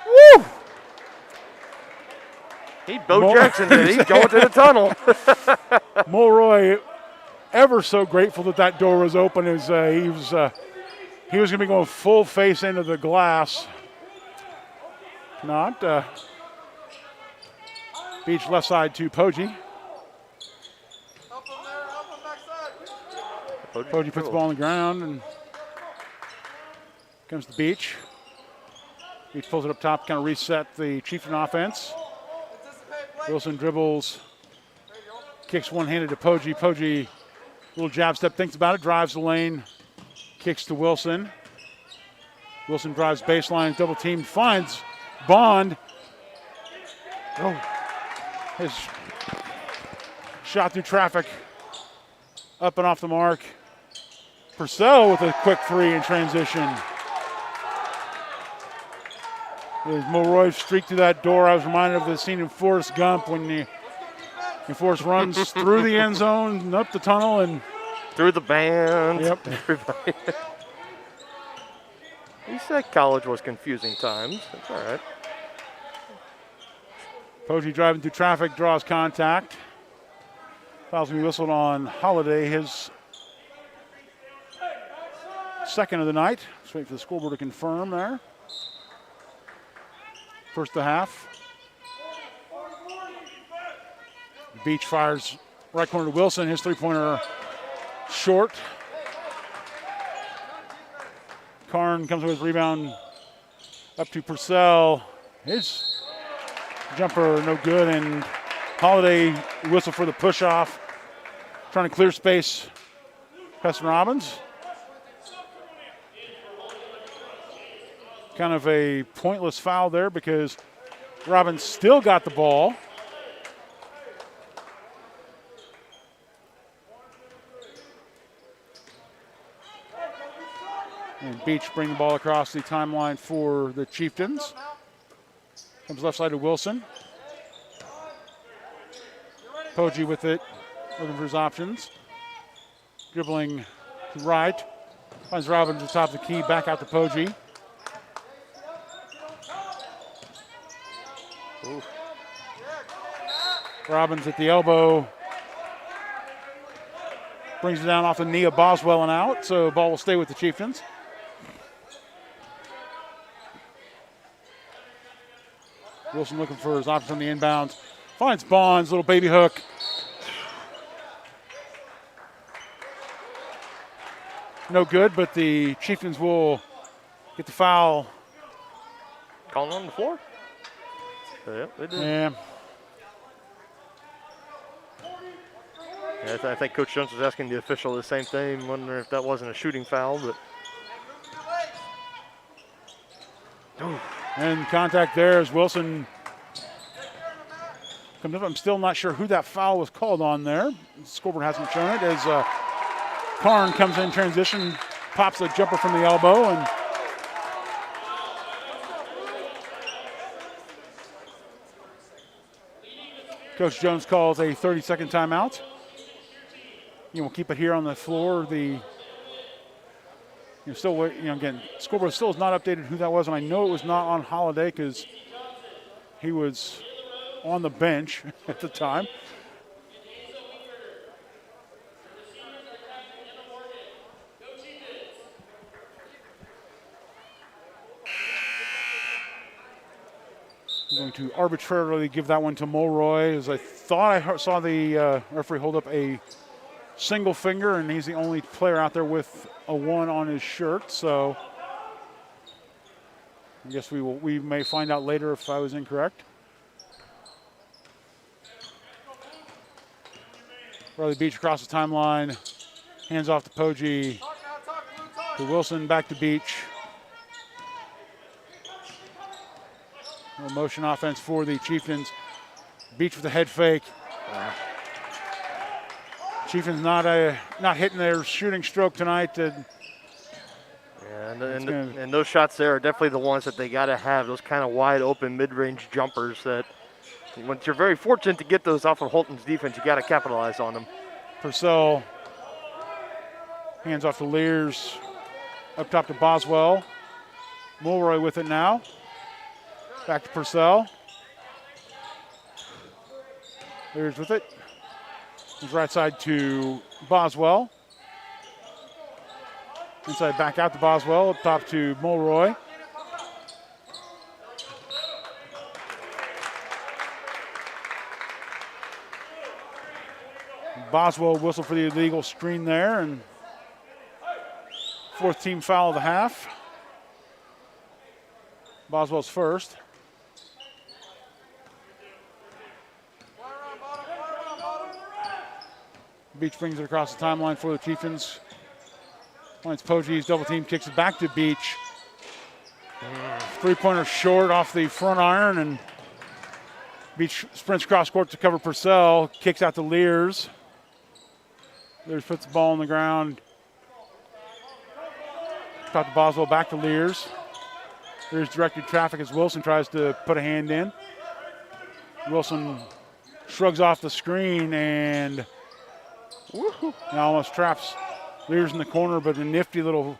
Speaker 2: Woo!
Speaker 5: He Bo Jackson did. He's going to the tunnel.
Speaker 2: Mulroy, ever so grateful that door was open. As he was going to be going full face into the glass. Not. Beach left side to Poggi. Poggi puts the ball on the ground and comes to Beach. Beach pulls it up top, kind of reset the Chieftain offense. Wilson dribbles, kicks one-handed to Poggi. Poggi, little jab step, thinks about it, drives the lane, kicks to Wilson. Wilson drives baseline, double team, finds Bond. Oh, his shot through traffic, up and off the mark. Purcell with a quick three in transition. As Mulroy streaked through that door, I was reminded of the scene in Forrest Gump when Forrest runs through the end zone and up the tunnel and
Speaker 5: through the band.
Speaker 2: Yep.
Speaker 5: Everybody. He said college was confusing times. That's all right.
Speaker 2: Poggi driving through traffic, draws contact. Foul's going to be whistled on Holiday, his second of the night. Let's wait for the scoreboard to confirm there. First of the half. Beach fires right corner to Wilson. His three-pointer short. Karn comes with his rebound up to Purcell. His jumper no good, and Holiday whistle for the push-off. Trying to clear space. Preston Robbins. Kind of a pointless foul there because Robbins still got the ball. And Beach bring the ball across the timeline for the Chieftains. Comes left side to Wilson. Poggi with it, looking for his options. Dribbling to right. Finds Robbins at the top of the key, back out to Poggi. Ooh. Robbins at the elbow. Brings it down off the knee of Boswell and out, so ball will stay with the Chieftains. Wilson looking for his option on the inbounds. Finds Bonds, little baby hook. No good, but the Chieftains will get the foul.
Speaker 5: Calling on the floor? Yep, they did.
Speaker 2: Yeah.
Speaker 5: Yeah, I think Coach Jones was asking the official the same thing, wondering if that wasn't a shooting foul, but.
Speaker 2: And contact there as Wilson comes up. I'm still not sure who that foul was called on there. The scoreboard hasn't shown it as Karn comes in transition, pops a jumper from the elbow, and Coach Jones calls a 30-second timeout. We'll keep it here on the floor. Still, again, scoreboard still is not updated who that was, and I know it was not on Holiday because he was on the bench at the time. I'm going to arbitrarily give that one to Mulroy, as I thought I saw the referee hold up a single finger, and he's the only player out there with a 1 on his shirt. So I guess we may find out later if I was incorrect. Riley Beach across the timeline, hands off to Poggi, to Wilson, back to Beach. No motion offense for the Chieftains. Beach with a head fake. Chieftains not hitting their shooting stroke tonight.
Speaker 5: And those shots there are definitely the ones that they got to have, those kind of wide open mid-range jumpers that once you're very fortunate to get those off of Holton's defense, you got to capitalize on them.
Speaker 2: Purcell hands off to Lears, up top to Boswell. Mulroy with it now. Back to Purcell. Lears with it. Comes right side to Boswell. Inside back out to Boswell, up top to Mulroy. Boswell whistle for the illegal screen there, and 4th team foul of the half. Boswell's first. Beach brings it across the timeline for the Chieftains. Finds Poggi's double team, kicks it back to Beach. 3-pointer short off the front iron, and Beach sprints cross court to cover Purcell, kicks out to Lears. Lears puts the ball on the ground. Top to Boswell, back to Lears. Lears directed traffic as Wilson tries to put a hand in. Wilson shrugs off the screen and now almost traps Lears in the corner, but a nifty little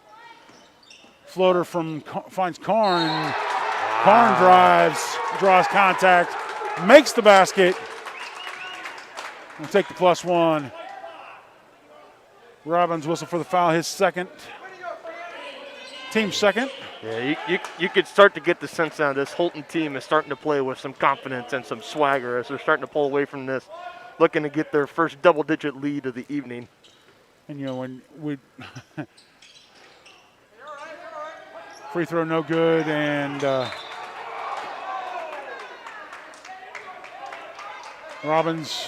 Speaker 2: floater finds Karn. Karn drives, draws contact, makes the basket. We'll take the +1. Robbins whistle for the foul, his second. Team second.
Speaker 5: Yeah, you could start to get the sense now this Holton team is starting to play with some confidence and some swagger as they're starting to pull away from this, looking to get their first double-digit lead of the evening.
Speaker 2: And, when we free throw no good, and Robbins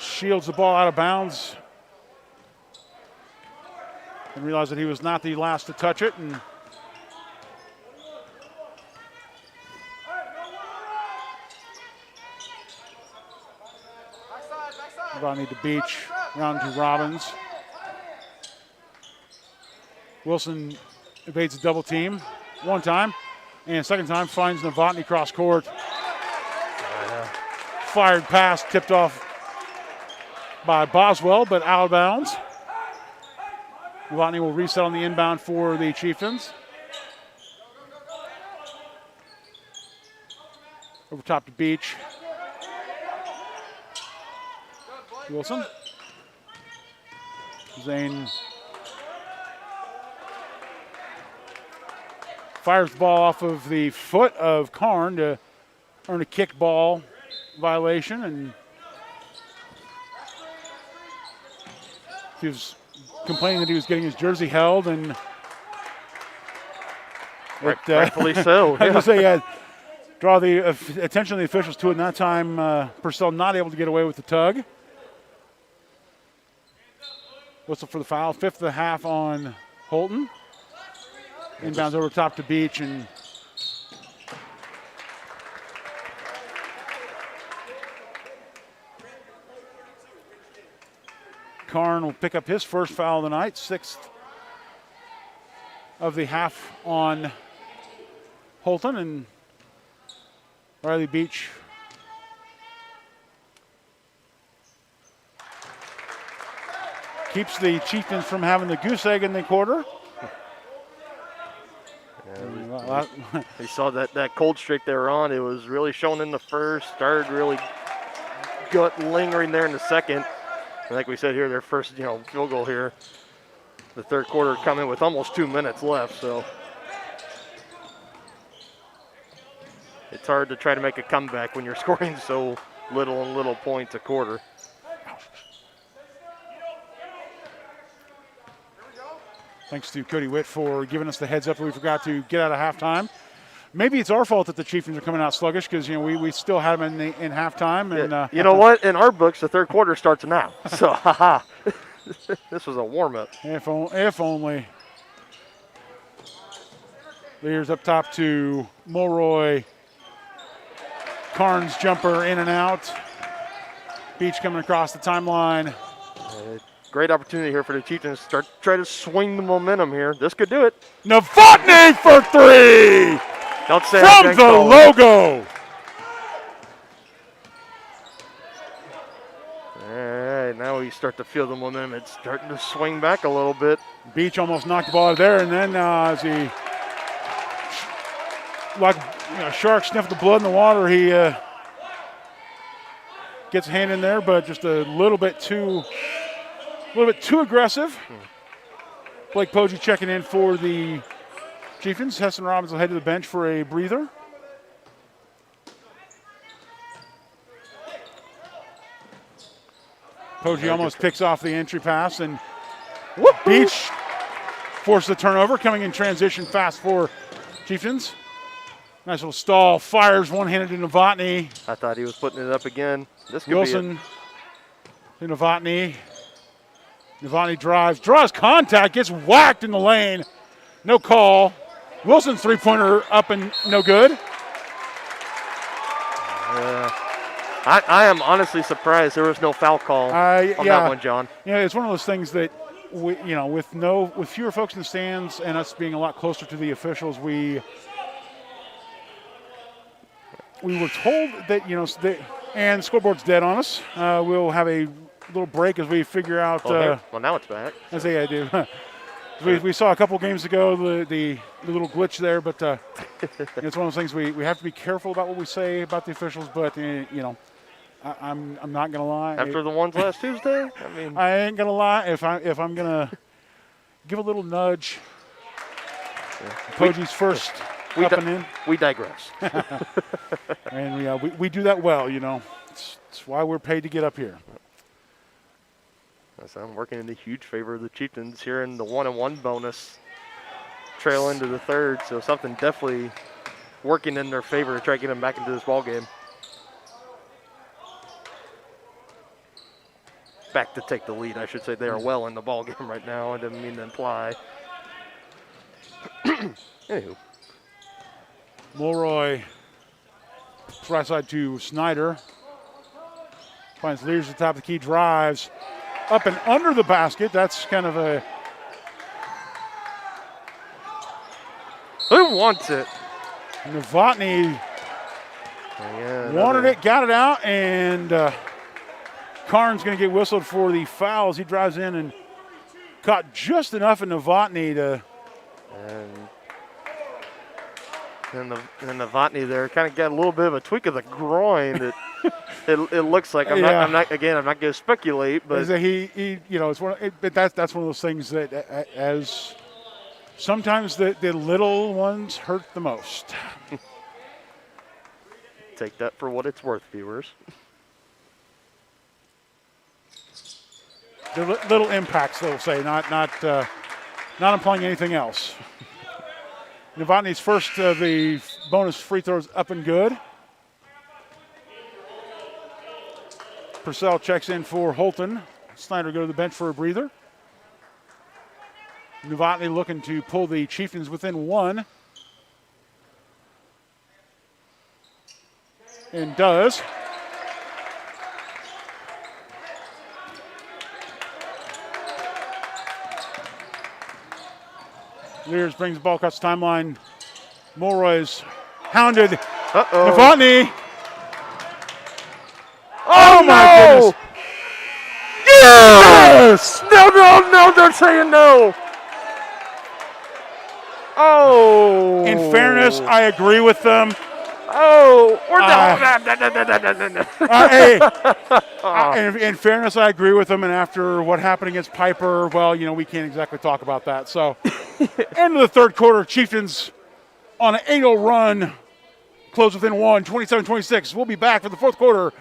Speaker 2: shields the ball out of bounds and realized that he was not the last to touch it. And Rodney to Beach, round to Robbins. Wilson evades a double team one time, and second time finds Novotny cross court. Fired pass tipped off by Boswell, but out of bounds. Novotny will reset on the inbound for the Chieftains. Over top to Beach. Wilson. Zane fires the ball off of the foot of Karn to earned a kickball violation, and he was complaining that he was getting his jersey held, and
Speaker 5: rightfully so.
Speaker 2: I was going to say, draw the attention of the officials to it, and that time Purcell not able to get away with the tug. Whistle for the foul, 5th of the half on Holton. Inbounds over top to Beach, and Karn will pick up his first foul of the night, 6th of the half on Holton, and Riley Beach keeps the Chieftains from having the goose egg in the quarter.
Speaker 5: We saw that cold streak they were on. It was really shown in the first, started really lingering there in the second. And like we said here, their first field goal here. The third quarter coming with almost 2 minutes left, so it's hard to try to make a comeback when you're scoring so little points a quarter.
Speaker 2: Thanks to Cody Witt for giving us the heads up that we forgot to get out of halftime. Maybe it's our fault that the Chieftains are coming out sluggish because we still had them in halftime. And
Speaker 5: you know what? In our books, the third quarter starts now. So, haha. This was a warm-up.
Speaker 2: If only. Leaders up top to Mulroy. Karn's jumper in and out. Beach coming across the timeline.
Speaker 5: Great opportunity here for the Chieftains to try to swing the momentum here. This could do it.
Speaker 2: Novotny for 3!
Speaker 5: Don't say
Speaker 2: from the logo.
Speaker 5: All right, now we start to feel the momentum. It's starting to swing back a little bit.
Speaker 2: Beach almost knocked the ball out of there, and then as he, like shark sniffed the blood in the water, he gets a hand in there, but just a little bit too aggressive. Blake Poggi checking in for the Chieftains. Heston Robbins will head to the bench for a breather. Poggi almost picks off the entry pass, and Beach forces the turnover, coming in transition fast for Chieftains. Nice little stall, fires one-handed to Novotny.
Speaker 5: I thought he was putting it up again. This could
Speaker 2: Wilson to Novotny. Novotny drives, draws contact, gets whacked in the lane. No call. Wilson's three-pointer up and no good.
Speaker 5: I am honestly surprised there was no foul call on that one, John.
Speaker 2: Yeah, it's one of those things that with fewer folks in the stands and us being a lot closer to the officials, we were told that and the scoreboard's dead on us. We'll have a little break as we figure out.
Speaker 5: Well, now it's back.
Speaker 2: I say I do. We saw a couple games ago the little glitch there, but it's one of those things we have to be careful about what we say about the officials. But I'm not gonna lie.
Speaker 5: After the ones last Tuesday,
Speaker 2: I ain't gonna lie. If I'm gonna give a little nudge, Poggi's first up and in.
Speaker 5: We digress.
Speaker 2: And we do that well. It's why we're paid to get up here.
Speaker 5: So I'm working in the huge favor of the Chieftains here in the 1-and-1 bonus trail into the third. So something definitely working in their favor to try to get them back into this ball game. Back to take the lead, I should say. They are well in the ball game right now. I didn't mean to imply. Anywho.
Speaker 2: Mulroy, right side to Snyder. Finds leaders at the top of the key, drives up and under the basket. That's kind of a.
Speaker 5: Who wants it?
Speaker 2: Novotny wanted it, got it out, and Karn's going to get whistled for the fouls. He drives in and caught just enough of Novotny to.
Speaker 5: And Novotny there kind of got a little bit of a tweak of the groin that it looks like. I'm not going to speculate, but
Speaker 2: that's one of those things that as sometimes the little ones hurt the most.
Speaker 5: Take that for what it's worth, viewers.
Speaker 2: They're little impacts, they'll say, not implying anything else. Novotny's first of the bonus free throws up and good. Purcell checks in for Holton. Snyder go to the bench for a breather. Novotny looking to pull the Chieftains within one. And does. Lears brings the ball across the timeline. Mulroy's hounded. Novotny. Oh my goodness.
Speaker 5: Yes! No, they're saying no. Oh.
Speaker 2: In fairness, I agree with them.
Speaker 5: Oh,
Speaker 2: in fairness, I agree with them. And after what happened against Piper, well, we can't exactly talk about that. So, end of the third quarter, Chieftains on an 8-0 run, close within one, 27-26. We'll be back for the fourth quarter.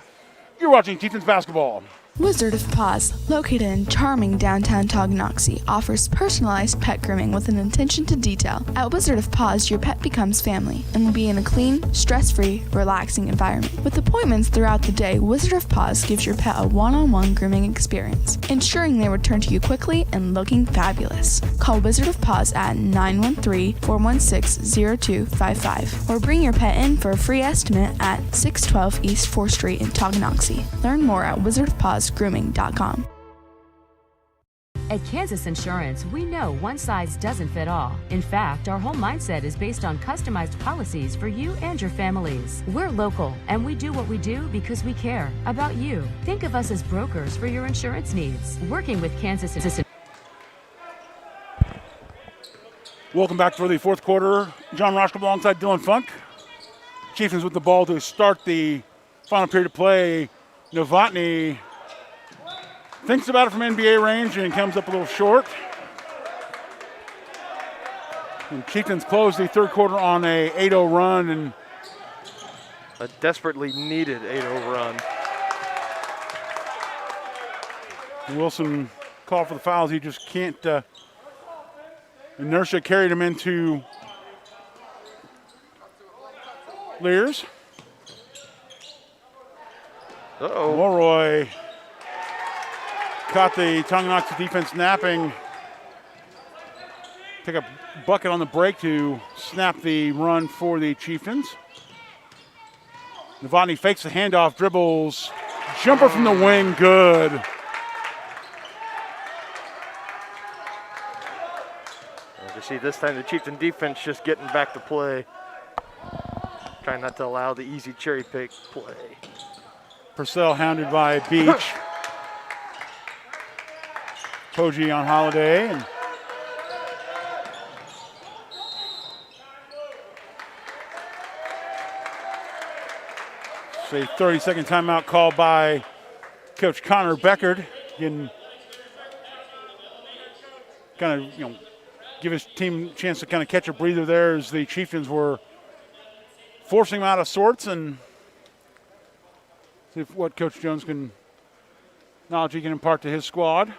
Speaker 2: You're watching Chieftains basketball.
Speaker 14: Wizard of Paws, located in charming downtown Tonganoxie, offers personalized pet grooming with an attention to detail. At Wizard of Paws, your pet becomes family and will be in a clean, stress-free, relaxing environment. With appointments throughout the day, Wizard of Paws gives your pet a one-on-one grooming experience, ensuring they return to you quickly and looking fabulous. Call Wizard of Paws at 913-416-0255 or bring your pet in for a free estimate at 612 East 4th Street in Tonganoxie. Learn more at wizardofpawsgrooming.com.
Speaker 4: At Kansas Insurance, we know one size doesn't fit all. In fact, our whole mindset is based on customized policies for you and your families. We're local, and we do what we do because we care about you. Think of us as brokers for your insurance needs. Working with Kansas Insurance.
Speaker 2: Welcome back for the fourth quarter. John Roshko alongside Dylan Funk. Chieftains with the ball to start the final period of play. Novotny thinks about it from NBA range and comes up a little short. And Chieftains close the third quarter on a 8-0 run. And
Speaker 5: a desperately needed 8-0 run.
Speaker 2: Wilson called for the fouls. He just can't. Inertia carried him into Lears. Mulroy caught the Tonganoxie defense napping. Pick up bucket on the break to snap the run for the Chieftains. Novotny fakes the handoff, dribbles, jumper from the wing, good.
Speaker 5: As you see, this time the Chieftain defense just getting back to play. Trying not to allow the easy cherry pick play.
Speaker 2: Purcell hounded by Beach. Poggi on holiday. And a 30-second timeout called by Coach Connor Beckard. Again, kind of, give his team a chance to kind of catch a breather there as the Chieftains were forcing him out of sorts, and see what Coach Jones knowledge he can impart to his squad.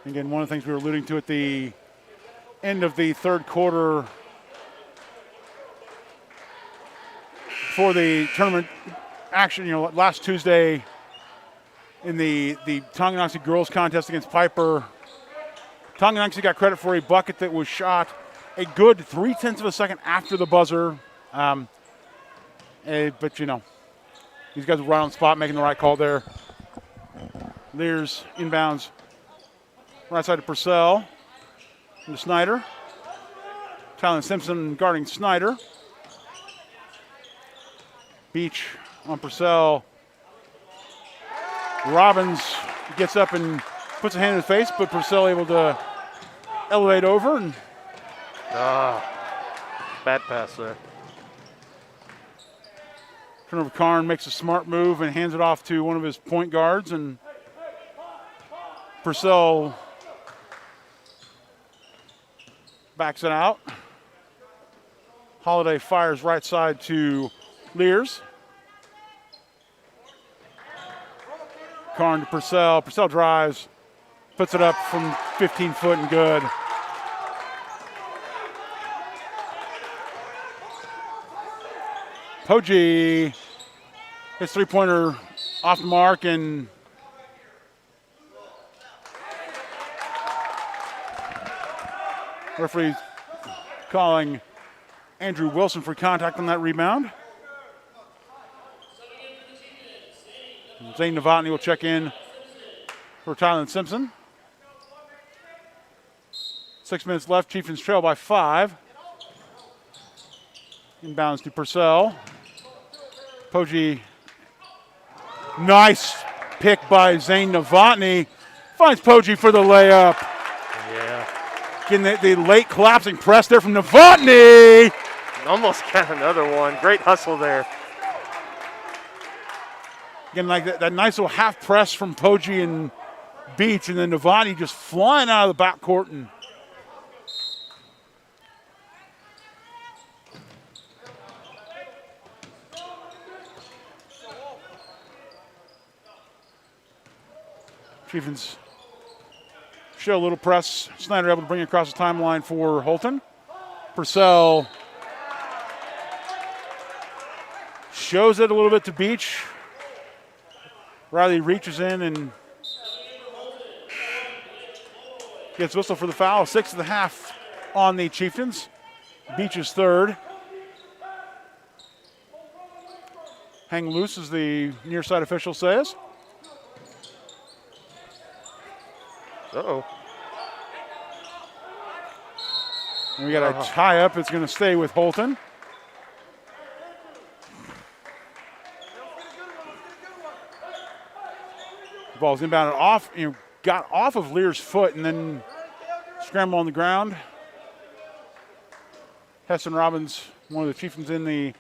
Speaker 2: Again, one of the things we were alluding to at the end of the third quarter for the tournament action, last Tuesday in the Tonganoxie girls contest against Piper, Tonganoxie got credit for a bucket that was shot a good 0.3 of a second after the buzzer. But, these guys were right on the spot, making the right call there. Lears inbounds right side to Purcell and to Snyder. Tylen Simpson guarding Snyder. Beach on Purcell. Robbins gets up and puts a hand in his face, but Purcell able to elevate over. And
Speaker 5: bad pass there.
Speaker 2: Turnover. Karn makes a smart move and hands it off to one of his point guards. And Purcell backs it out. Holiday fires right side to Lears. Karn to Purcell. Purcell drives, puts it up from 15 foot and good. Poggi his three-pointer off the mark, and referee calling Andrew Wilson for contact on that rebound. Zane Novotny will check in for Tylen Simpson. 6 minutes left. Chieftains trail by 5. Inbounds to Purcell. Poggi, nice pick by Zane Novotny. Finds Poggi for the layup.
Speaker 5: Yeah.
Speaker 2: Getting the late collapsing press there from Novotny.
Speaker 5: Almost got another one. Great hustle there.
Speaker 2: Again, like that nice little half press from Poggi and Beach, and then Novotny just flying out of the backcourt. And Chieftains show a little press. Snyder able to bring it across the timeline for Holton. Purcell shows it a little bit to Beach. Riley reaches in and gets whistle for the foul. 6.5 on the Chieftains. Beach is third. Hang loose, as the near side official says.
Speaker 5: Uh-oh.
Speaker 2: And we got a tie up. It's going to stay with Holton. The ball's inbounded off, got off of Lear's foot and then scramble on the ground. Heston Robbins, one of the Chieftains in the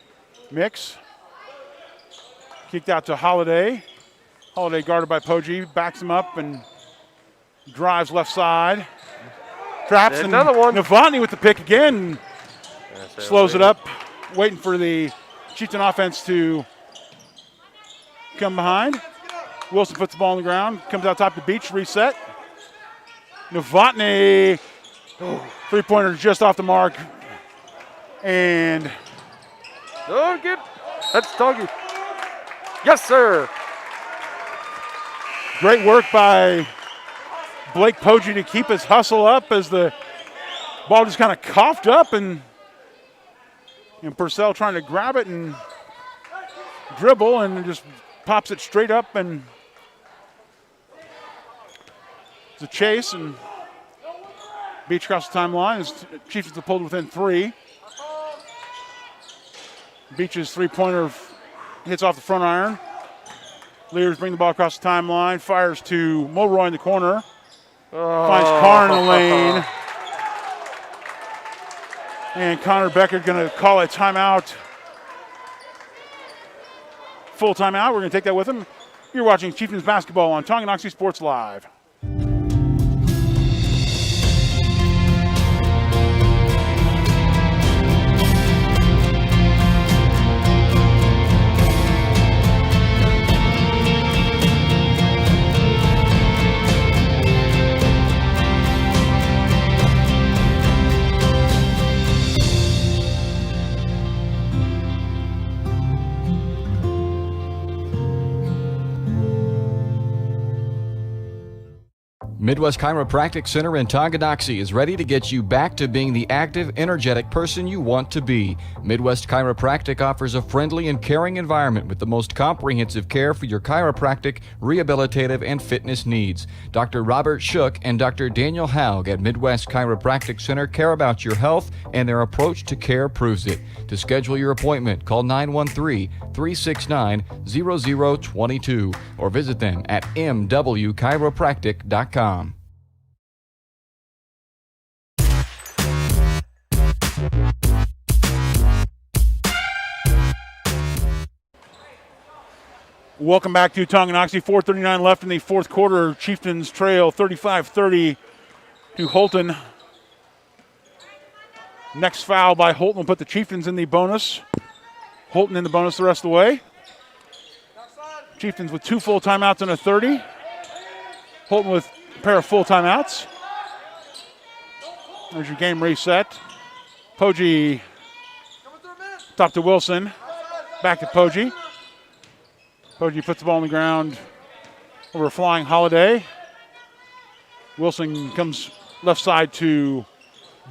Speaker 2: mix. Kicked out to Holiday. Holiday guarded by Poggi, backs him up and drives left side. Traps, and
Speaker 5: another one.
Speaker 2: Novotny with the pick again. Slows it up, waiting for the Chieftain offense to come behind. Wilson puts the ball on the ground, comes out top to Beach, reset. Novotny, three-pointer just off the mark. And
Speaker 5: good. That's doggy. Yes, sir.
Speaker 2: Great work by Blake Poggi to keep his hustle up as the ball just kind of coughed up, and Purcell trying to grab it and dribble and just pops it straight up, and it's a chase, and Beach across the timeline as Chiefs have pulled within 3. Beach's three-pointer hits off the front iron. Leaders bring the ball across the timeline, fires to Mulroy in the corner. Finds Karn in the lane. And Connor Becker going to call a timeout. Full timeout. We're going to take that with him. You're watching Chieftains basketball on Tonganoxie Sports Live.
Speaker 8: Midwest Chiropractic Center in Tonganoxie is ready to get you back to being the active, energetic person you want to be. Midwest Chiropractic offers a friendly and caring environment with the most comprehensive care for your chiropractic, rehabilitative, and fitness needs. Dr. Robert Shook and Dr. Daniel Haug at Midwest Chiropractic Center care about your health, and their approach to care proves it. To schedule your appointment, call 913-369-0022 or visit them at mwchiropractic.com.
Speaker 2: Welcome back to Tonganoxie. 4:39 left in the fourth quarter. Chieftains trail 35-30 to Holton. Next foul by Holton will put the Chieftains in the bonus. Holton in the bonus the rest of the way. Chieftains with 2 full timeouts and a 30. Holton with a pair of full timeouts. There's your game reset. Poggi top to Wilson. Back to Poggi. Poggi puts the ball on the ground over a flying Holiday. Wilson comes left side to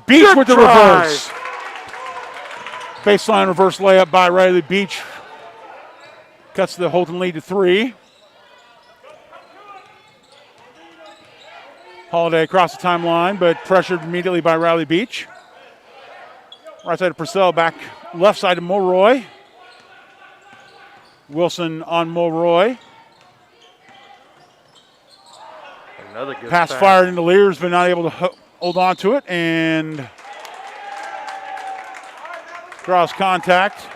Speaker 2: Beach
Speaker 5: Good
Speaker 2: with the
Speaker 5: drive.
Speaker 2: reverse. Baseline reverse layup by Riley Beach. Cuts the Holton lead to 3. Holiday across the timeline, but pressured immediately by Riley Beach. Right side of Purcell, back left side to Mulroy. Wilson on Mulroy.
Speaker 5: Another good
Speaker 2: Pass fired into Lears, but not able to hold on to it, and draws contact.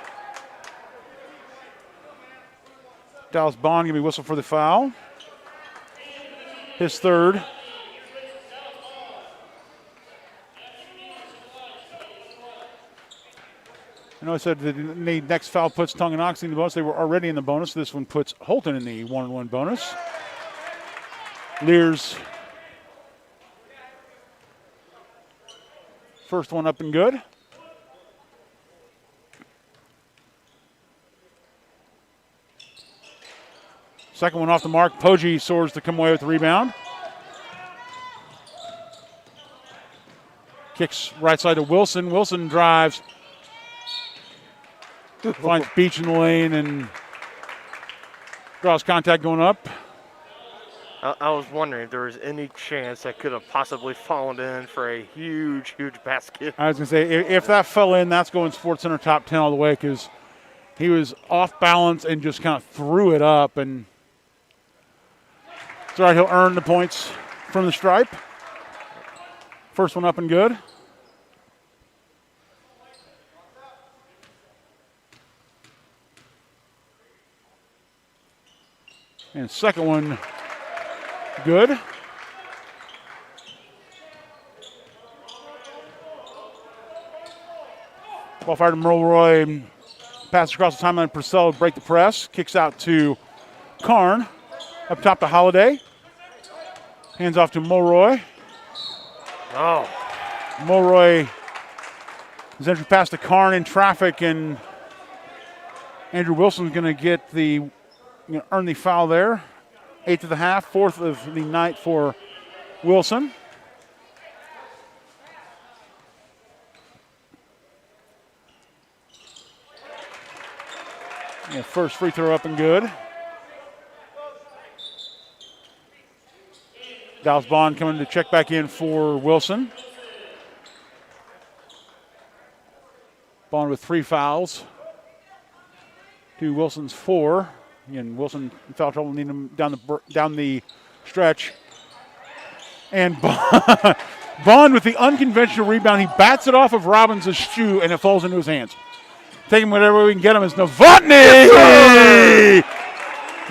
Speaker 2: Dallas Bond going to be whistled for the foul. His third. I know I said that the next foul puts Tonganoxie in the bonus. They were already in the bonus. This one puts Holton in the 1-1 bonus. Lears. First one up and good. Second one off the mark. Poggi soars to come away with the rebound. Kicks right side to Wilson. Wilson drives. Finds Beach in the lane and draws contact going up.
Speaker 5: I was wondering if there was any chance that could have possibly fallen in for a huge, huge basket.
Speaker 2: I was going to say, if that fell in, that's going Sports Center top 10 all the way because he was off balance and just kind of threw it up. And it's all right, he'll earn the points from the stripe. First one up and good. And second one, good. Ball fired to Mulroy. Passes across the timeline. Purcell break the press. Kicks out to Karn. Up top to Holiday. Hands off to Mulroy.
Speaker 5: Oh.
Speaker 2: Mulroy is entry pass to Karn in traffic, and Andrew Wilson's going to get the earn the foul there. 8th of the half, 4th of the night for Wilson. Yeah, first free throw up and good. Dallas Bond coming to check back in for Wilson. Bond with 3 fouls. To Wilson's 4. Again, Wilson in foul trouble, needing him down the stretch. And Bond with the unconventional rebound. He bats it off of Robbins' shoe, and it falls into his hands. Taking whatever way we can get him is Novotny! Yes,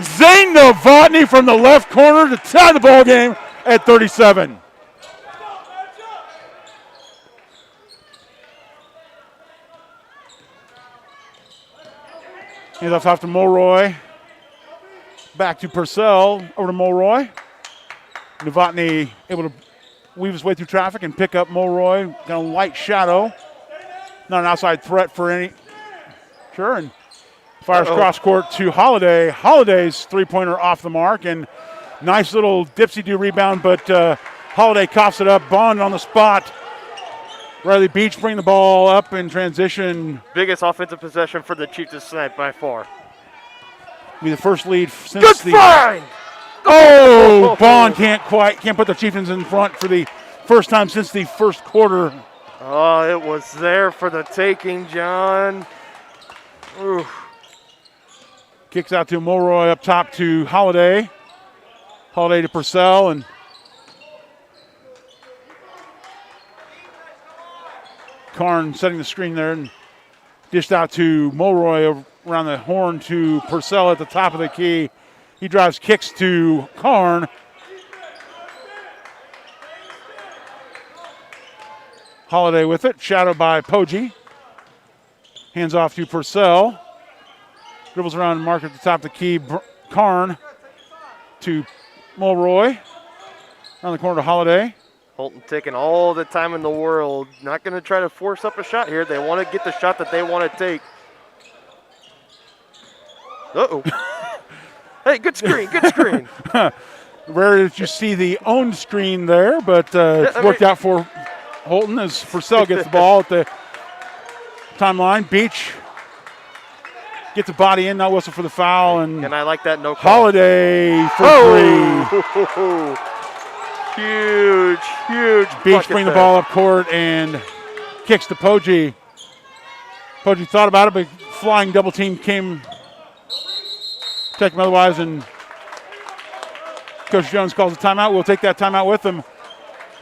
Speaker 2: Zane Novotny from the left corner to tie the ball game at 37. He's off to Mulroy. Back to Purcell, over to Mulroy. Novotny able to weave his way through traffic and pick up Mulroy. Got a light shadow. Not an outside threat for any. Sure, and fires cross court to Holiday. Holiday's three-pointer off the mark, and nice little dipsy-do rebound, but Holiday coughs it up. Bond on the spot. Riley Beach bring the ball up in transition.
Speaker 5: Biggest offensive possession for the Chiefs tonight by far.
Speaker 2: Be the first lead since
Speaker 5: Good find!
Speaker 2: Oh, Bond can't put the Chieftains in front for the first time since the first quarter.
Speaker 5: Oh, it was there for the taking, John. Ooh.
Speaker 2: Kicks out to Mulroy, up top to Holiday. Holiday to Purcell, and Karn setting the screen there and dished out to Mulroy around the horn to Purcell at the top of the key. He drives, kicks to Karn. Holiday with it, shadowed by Poggi. Hands off to Purcell. Dribbles around and mark at the top of the key. Karn to Mulroy. Around the corner to Holiday.
Speaker 5: Holton taking all the time in the world. Not going to try to force up a shot here. They want to get the shot that they want to take. Uh-oh. Hey, good screen, good screen.
Speaker 2: Rare that you see the owned screen there, but it's worked out for Holton as Purcell gets the ball at the timeline. Beach gets a body in, not whistle for the foul. And
Speaker 5: I like that no call.
Speaker 2: Holiday for three.
Speaker 5: Huge.
Speaker 2: Beach bring the ball up court and kicks to Poggi. Poggi thought about it, but flying double team came, check him otherwise, and Coach Jones calls a timeout. We'll take that timeout with him.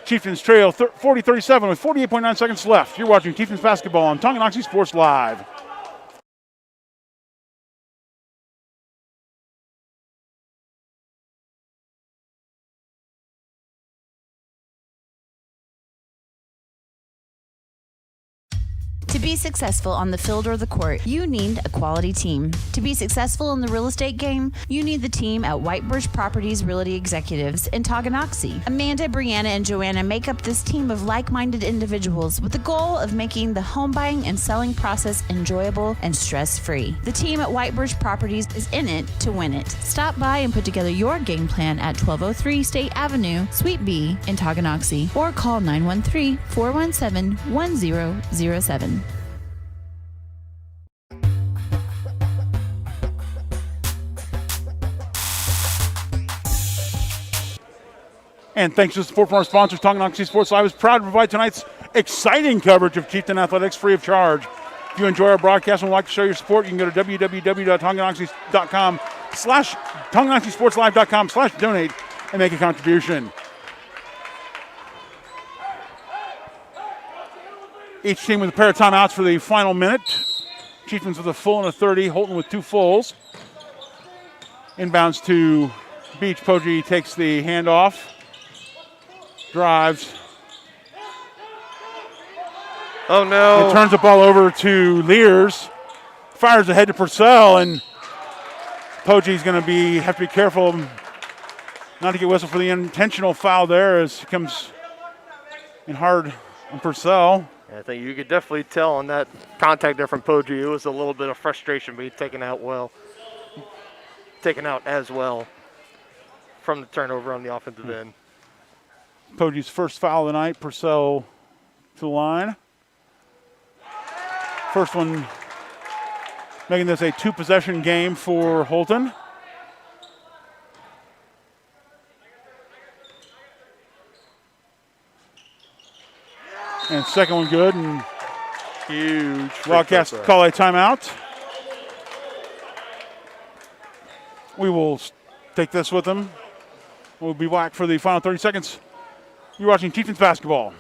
Speaker 2: Chieftains trail 40-37 with 48.9 seconds left. You're watching Chieftains basketball on Tonganoxie Sports Live.
Speaker 3: To be successful on the field or the court, you need a quality team. To be successful in the real estate game, you need the team at Whitebirch Properties Realty Executives in Tonganoxie. Amanda, Brianna, and Joanna make up this team of like-minded individuals with the goal of making the home buying and selling process enjoyable and stress-free. The team at Whitebirch Properties is in it to win it. Stop by and put together your game plan at 1203 State Avenue, Suite B in Tonganoxie, or call 913-417-1007.
Speaker 2: And thanks to the support from our sponsors, Tonganoxie Sports Live is proud to provide tonight's exciting coverage of Chieftain Athletics free of charge. If you enjoy our broadcast and would like to show your support, you can go to www.tonganoxiesportslive.com/donate and make a contribution. Each team with a pair of timeouts for the final minute. Chieftains with a full and a 30, Holton with two fulls. Inbounds to Beach. Poggi takes the handoff. Drives.
Speaker 5: Oh, no.
Speaker 2: It turns the ball over to Lears. Fires ahead to Purcell, and Poggi's going to have to be careful not to get whistled for the intentional foul there as he comes in hard on Purcell.
Speaker 5: I think you could definitely tell on that contact there from Poggi. It was a little bit of frustration being taken out as well from the turnover on the offensive end.
Speaker 2: Poggi's first foul of the night. Purcell to the line. First one making this a two-possession game for Holton. And second one good, and
Speaker 5: huge.
Speaker 2: Wildcats call a timeout. We will take this with them. We'll be back for the final 30 seconds. You're watching Chieftains basketball.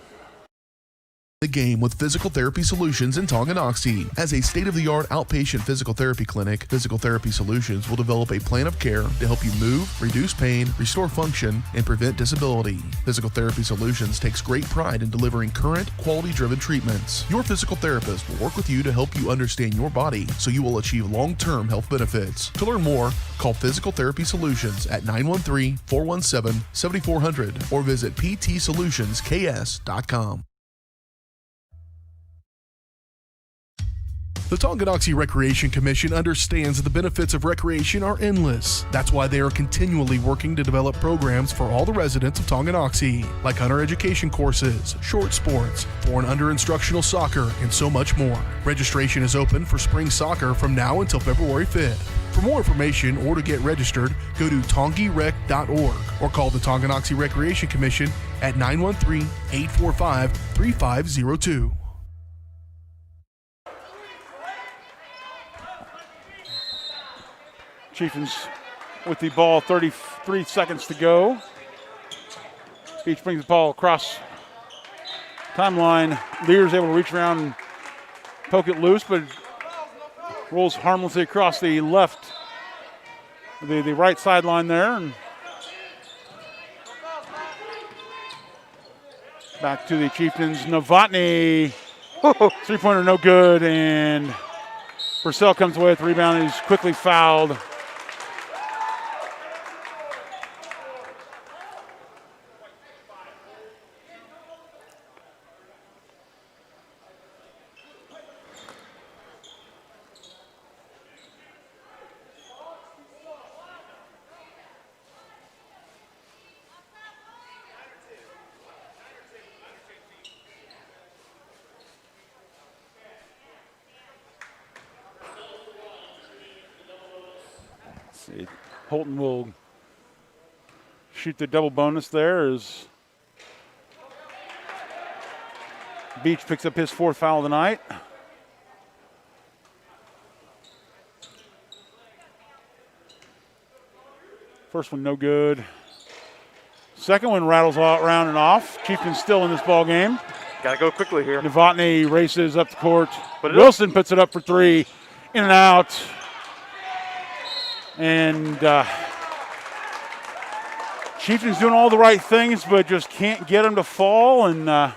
Speaker 1: The game with Physical Therapy Solutions in Tonganoxie. As a state-of-the-art outpatient physical therapy clinic, Physical Therapy Solutions will develop a plan of care to help you move, reduce pain, restore function, and prevent disability. Physical Therapy Solutions takes great pride in delivering current, quality-driven treatments. Your physical therapist will work with you to help you understand your body so you will achieve long-term health benefits. To learn more, call Physical Therapy Solutions at 913-417-7400 or visit ptsolutionsks.com. The Tonganoxie Recreation Commission understands that the benefits of recreation are endless. That's why they are continually working to develop programs for all the residents of Tonganoxie, like hunter education courses, short sports, for and under instructional soccer, and so much more. Registration is open for spring soccer from now until February 5th. For more information or to get registered, go to tongirec.org or call the Tonganoxie Recreation Commission at 913-845-3502.
Speaker 2: Chieftains with the ball, 33 seconds to go. Beach brings the ball across timeline. Lear's able to reach around and poke it loose, but Rolls harmlessly across the left, the right sideline there. And back to the Chieftains. Novotny, three-pointer no good, and Purcell comes away with the rebound. He's quickly fouled. Holton will shoot the double bonus there as Beach picks up his fourth foul of the night. First one no good. Second one rattles all around and off. Chieftains still in this ball game.
Speaker 5: Got to go quickly here.
Speaker 2: Novotny races up the court. Wilson puts it up for three. In and out. And Chieftains doing all the right things, but just can't get him to fall. And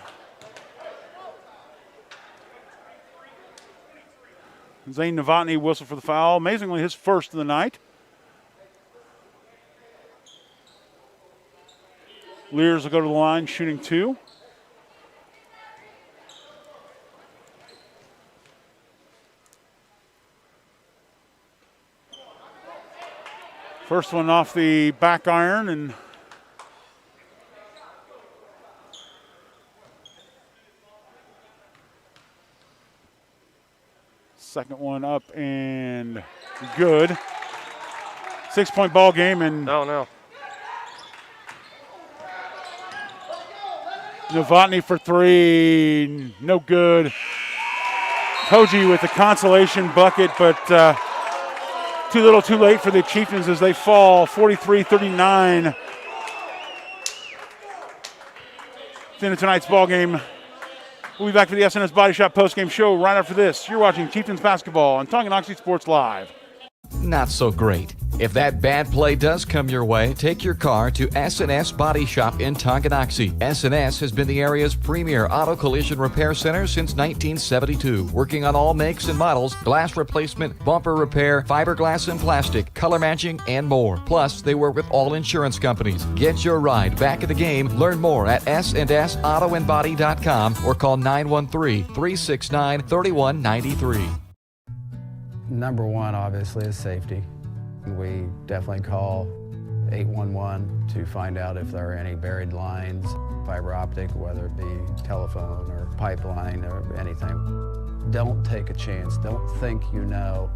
Speaker 2: Zane Novotny whistle for the foul. Amazingly, his first of the night. Lears will go to the line, shooting two. First one off the back iron, and second one up and good. 6-point ball game, and
Speaker 5: no.
Speaker 2: Novotny for three, no good. Koji with the consolation bucket, but too little too late for the Chieftains as they fall 43-39. At the end of tonight's ball game. We'll be back for the SNS Body Shop postgame show right after this. You're watching Chieftains basketball on Tonganoxie Sports Live.
Speaker 8: Not so great. If that bad play does come your way, take your car to SNS Body Shop in Tonganoxie. SNS has been the area's premier auto collision repair center since 1972, working on all makes and models, glass replacement, bumper repair, fiberglass and plastic, color matching, and more. Plus, they work with all insurance companies. Get your ride back at the game. Learn more at snsautoandbody.com or call 913-369-3193.
Speaker 17: Number one, obviously, is safety. We definitely call 811 to find out if there are any buried lines, fiber optic, whether it be telephone or pipeline or anything. Don't take a chance. Don't think you know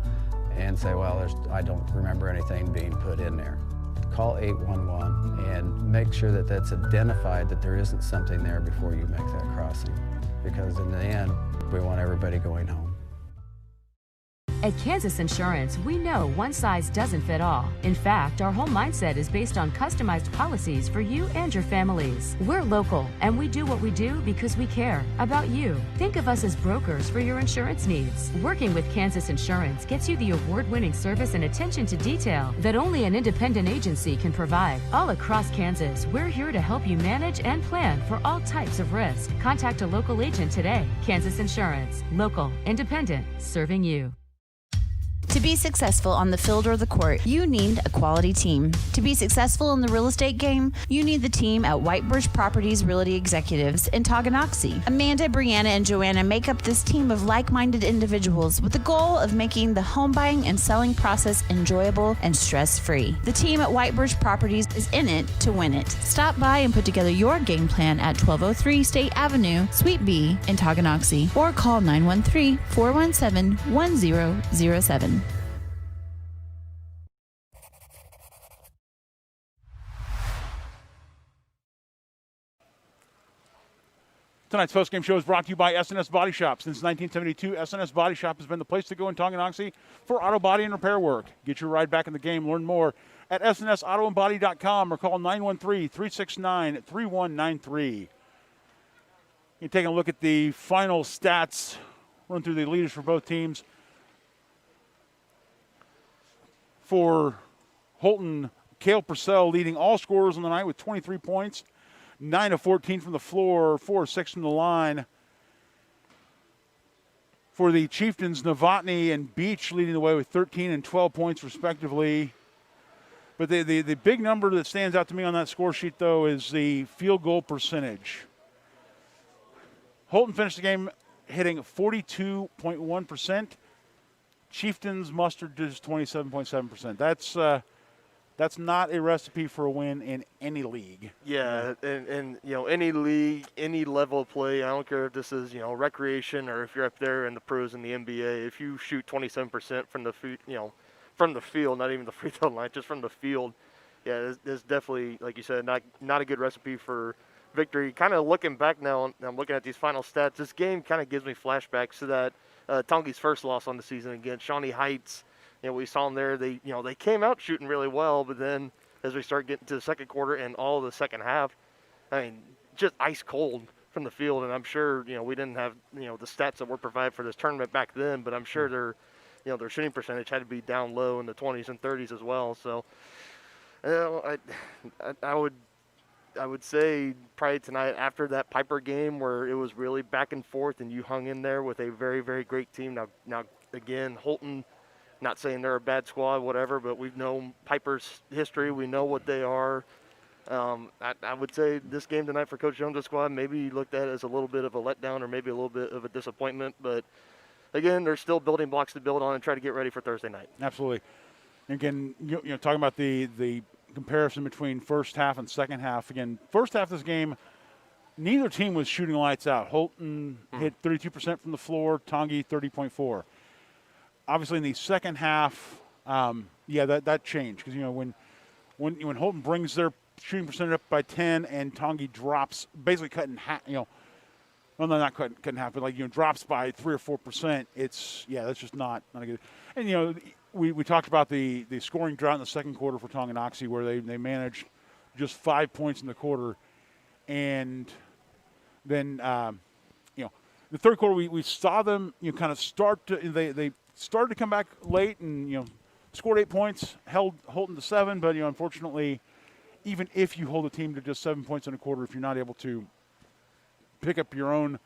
Speaker 17: and say, well, I don't remember anything being put in there. Call 811 and make sure that that's identified, that there isn't something there before you make that crossing. Because in the end, we want everybody going home.
Speaker 4: At Kansas Insurance, we know one size doesn't fit all. In fact, our whole mindset is based on customized policies for you and your families. We're local, and we do what we do because we care about you. Think of us as brokers for your insurance needs. Working with Kansas Insurance gets you the award-winning service and attention to detail that only an independent agency can provide. All across Kansas, we're here to help you manage and plan for all types of risk. Contact a local agent today. Kansas Insurance. Local, independent, serving you.
Speaker 3: To be successful on the field or the court, you need a quality team. To be successful in the real estate game, you need the team at Whitebirch Properties Realty Executives in Tonganoxie. Amanda, Brianna, and Joanna make up this team of like-minded individuals with the goal of making the home buying and selling process enjoyable and stress-free. The team at Whitebirch Properties is in it to win it. Stop by and put together your game plan at 1203 State Avenue, Suite B in Tonganoxie, or call 913-417-1007.
Speaker 2: Tonight's postgame show is brought to you by SNS Body Shop. Since 1972, SNS Body Shop has been the place to go in Tonganoxie for auto body and repair work. Get your ride back in the game. Learn more at snsautoandbody.com or call 913-369-3193. You're taking a look at the final stats, run through the leaders for both teams. For Holton, Cale Purcell leading all scorers on the night with 23 points, 9 of 14 from the floor, 4 of 6 from the line. For the Chieftains, Novotny and Beach leading the way with 13 and 12 points respectively. But the big number that stands out to me on that score sheet, though, is the field goal percentage. Holton finished the game hitting 42.1%. Chieftains mustered just 27.7%. That's not a recipe for a win in any league.
Speaker 5: Yeah, and any league, any level of play, I don't care if this is, recreation or if you're up there in the pros in the NBA, if you shoot 27% from the from the field, not even the free throw line, just from the field, yeah, it's definitely, like you said, not a good recipe for victory. Kind of looking back now, I'm looking at these final stats. This game kind of gives me flashbacks to that Tongie's first loss on the season against Shawnee Heights. We saw them there. They came out shooting really well, but then as we start getting to the second quarter and all of the second half, I mean, just ice cold from the field. And I'm sure, we didn't have, the stats that were provided for this tournament back then, but I'm sure their shooting percentage had to be down low in the 20s and 30s as well. So, I would say probably tonight after that Piper game where it was really back and forth and you hung in there with a very, very great team. Now again, Holton, not saying they're a bad squad, whatever, but we've known Piper's history. We know what they are. I would say this game tonight for Coach Jones' squad maybe looked at as a little bit of a letdown or maybe a little bit of a disappointment. But, again, there's still building blocks to build on and try to get ready for Thursday night.
Speaker 2: Absolutely. Again, talking about the comparison between first half and second half. Again, first half of this game, neither team was shooting lights out. Holton hit 32% from the floor, Tongi 30.4%. Obviously, in the second half, that changed because when Holton brings their shooting percentage up by 10 and Tongi drops, basically cut in half. Well, no, not cut in half, but drops by 3 or 4%. That's just not a good. And we talked about the scoring drought in the second quarter for Tonganoxie, where they managed just 5 points in the quarter, and then the third quarter we saw them kind of start to they started to come back late and, scored 8 points, held Holton to 7. But, unfortunately, even if you hold a team to just 7 points in a quarter, if you're not able to pick up your own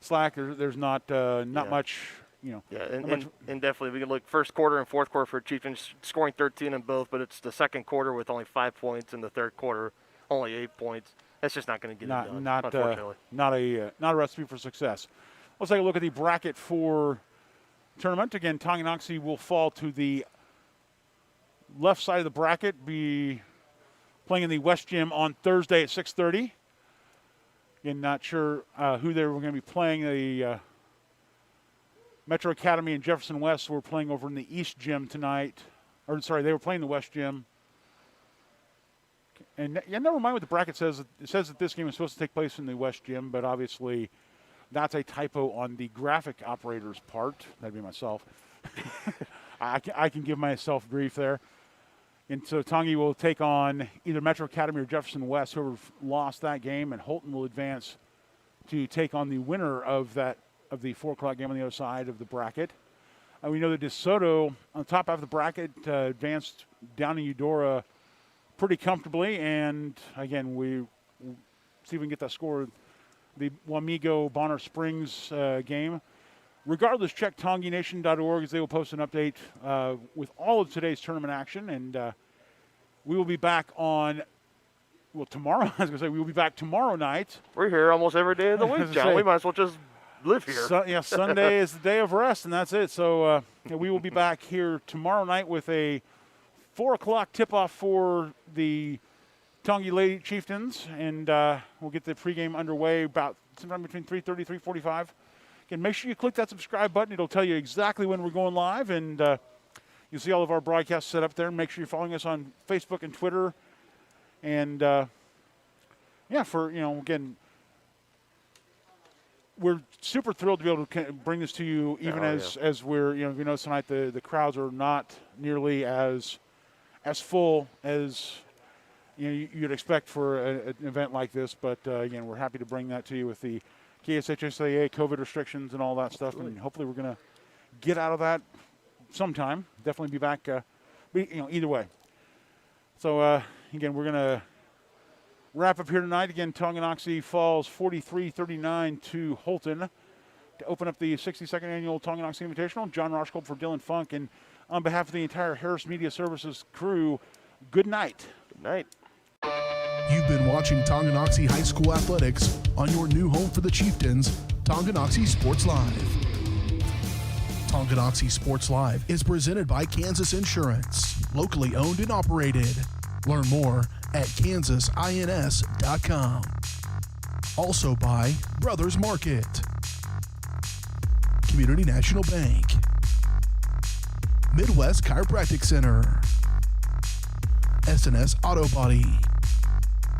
Speaker 2: slack, there's not much,
Speaker 5: Yeah, and definitely we can look first quarter and fourth quarter for Chieftains scoring 13 in both, but it's the second quarter with only 5 points and the third quarter only 8 points. That's just not going to get it done, unfortunately.
Speaker 2: Not a recipe for success. Let's take a look at the bracket for tournament. Again, Tonganoxie will fall to the left side of the bracket, be playing in the West Gym on Thursday at 6:30. Again, not sure who they were going to be playing. The Metro Academy and Jefferson West were playing over in the East Gym tonight. They were playing the West Gym. And never mind what the bracket says. It says that this game is supposed to take place in the West Gym, but obviously that's a typo on the graphic operator's part. That'd be myself. I can give myself grief there. And so Tongi will take on either Metro Academy or Jefferson West, whoever lost that game, and Holton will advance to take on the winner of the 4 o'clock game on the other side of the bracket. We know that DeSoto, on the top half of the bracket, advanced down in Eudora pretty comfortably. And, again, we see if we can get that score. The Wamego Bonner Springs game. Regardless, check TongiNation.org as they will post an update with all of today's tournament action. And we will be back tomorrow. I was going to say we will be back tomorrow night.
Speaker 5: We're here almost every day of the week, John. We might as well just live here.
Speaker 2: Sunday is the day of rest, and that's it. So we will be back here tomorrow night with a 4 o'clock tip-off for the Tongi Lady Chieftains, and we'll get the pregame underway about sometime between 3:30 and 3:45. Again, make sure you click that subscribe button. It'll tell you exactly when we're going live, and you'll see all of our broadcasts set up there. Make sure you're following us on Facebook and Twitter. And, again, we're super thrilled to be able to bring this to you, even as we're, we know tonight the crowds are not nearly as full as you'd expect for an event like this. But, again, we're happy to bring that to you with the KSHSAA COVID restrictions and all that stuff. And hopefully we're going to get out of that sometime. Definitely be back either way. So, again, we're going to wrap up here tonight. Again, Tonganoxie falls 43-39 to Holton to open up the 62nd annual Tonganoxie Invitational. John Roshkold for Dylan Funk. And on behalf of the entire Harris Media Services crew, good night.
Speaker 5: Good night.
Speaker 1: You've been watching Tonganoxie High School Athletics on your new home for the Chieftains, Tonganoxie Sports Live. Tonganoxie Sports Live is presented by Kansas Insurance, locally owned and operated. Learn more at kansasins.com. Also by Brothers Market, Community National Bank, Midwest Chiropractic Center, SNS Auto Body,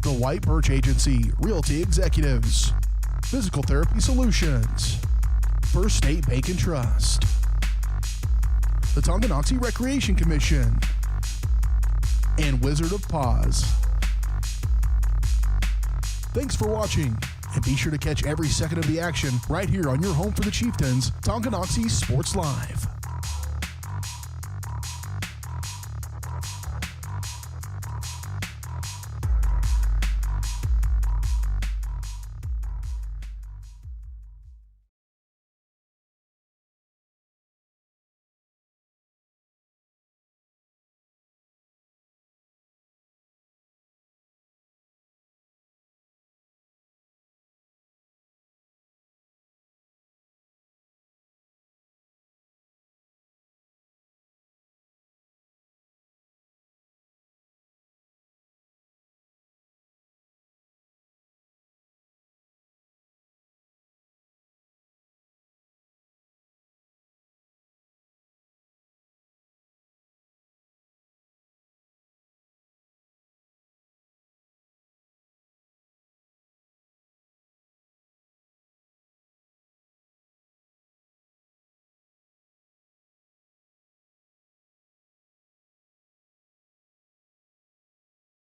Speaker 1: The White Birch Agency Realty Executives, Physical Therapy Solutions, First State Bank and Trust, the Tonganoxie Recreation Commission, and Wizard of Paws. Thanks for watching, and be sure to catch every second of the action right here on your home for the Chieftains, Tonganoxie Sports Live.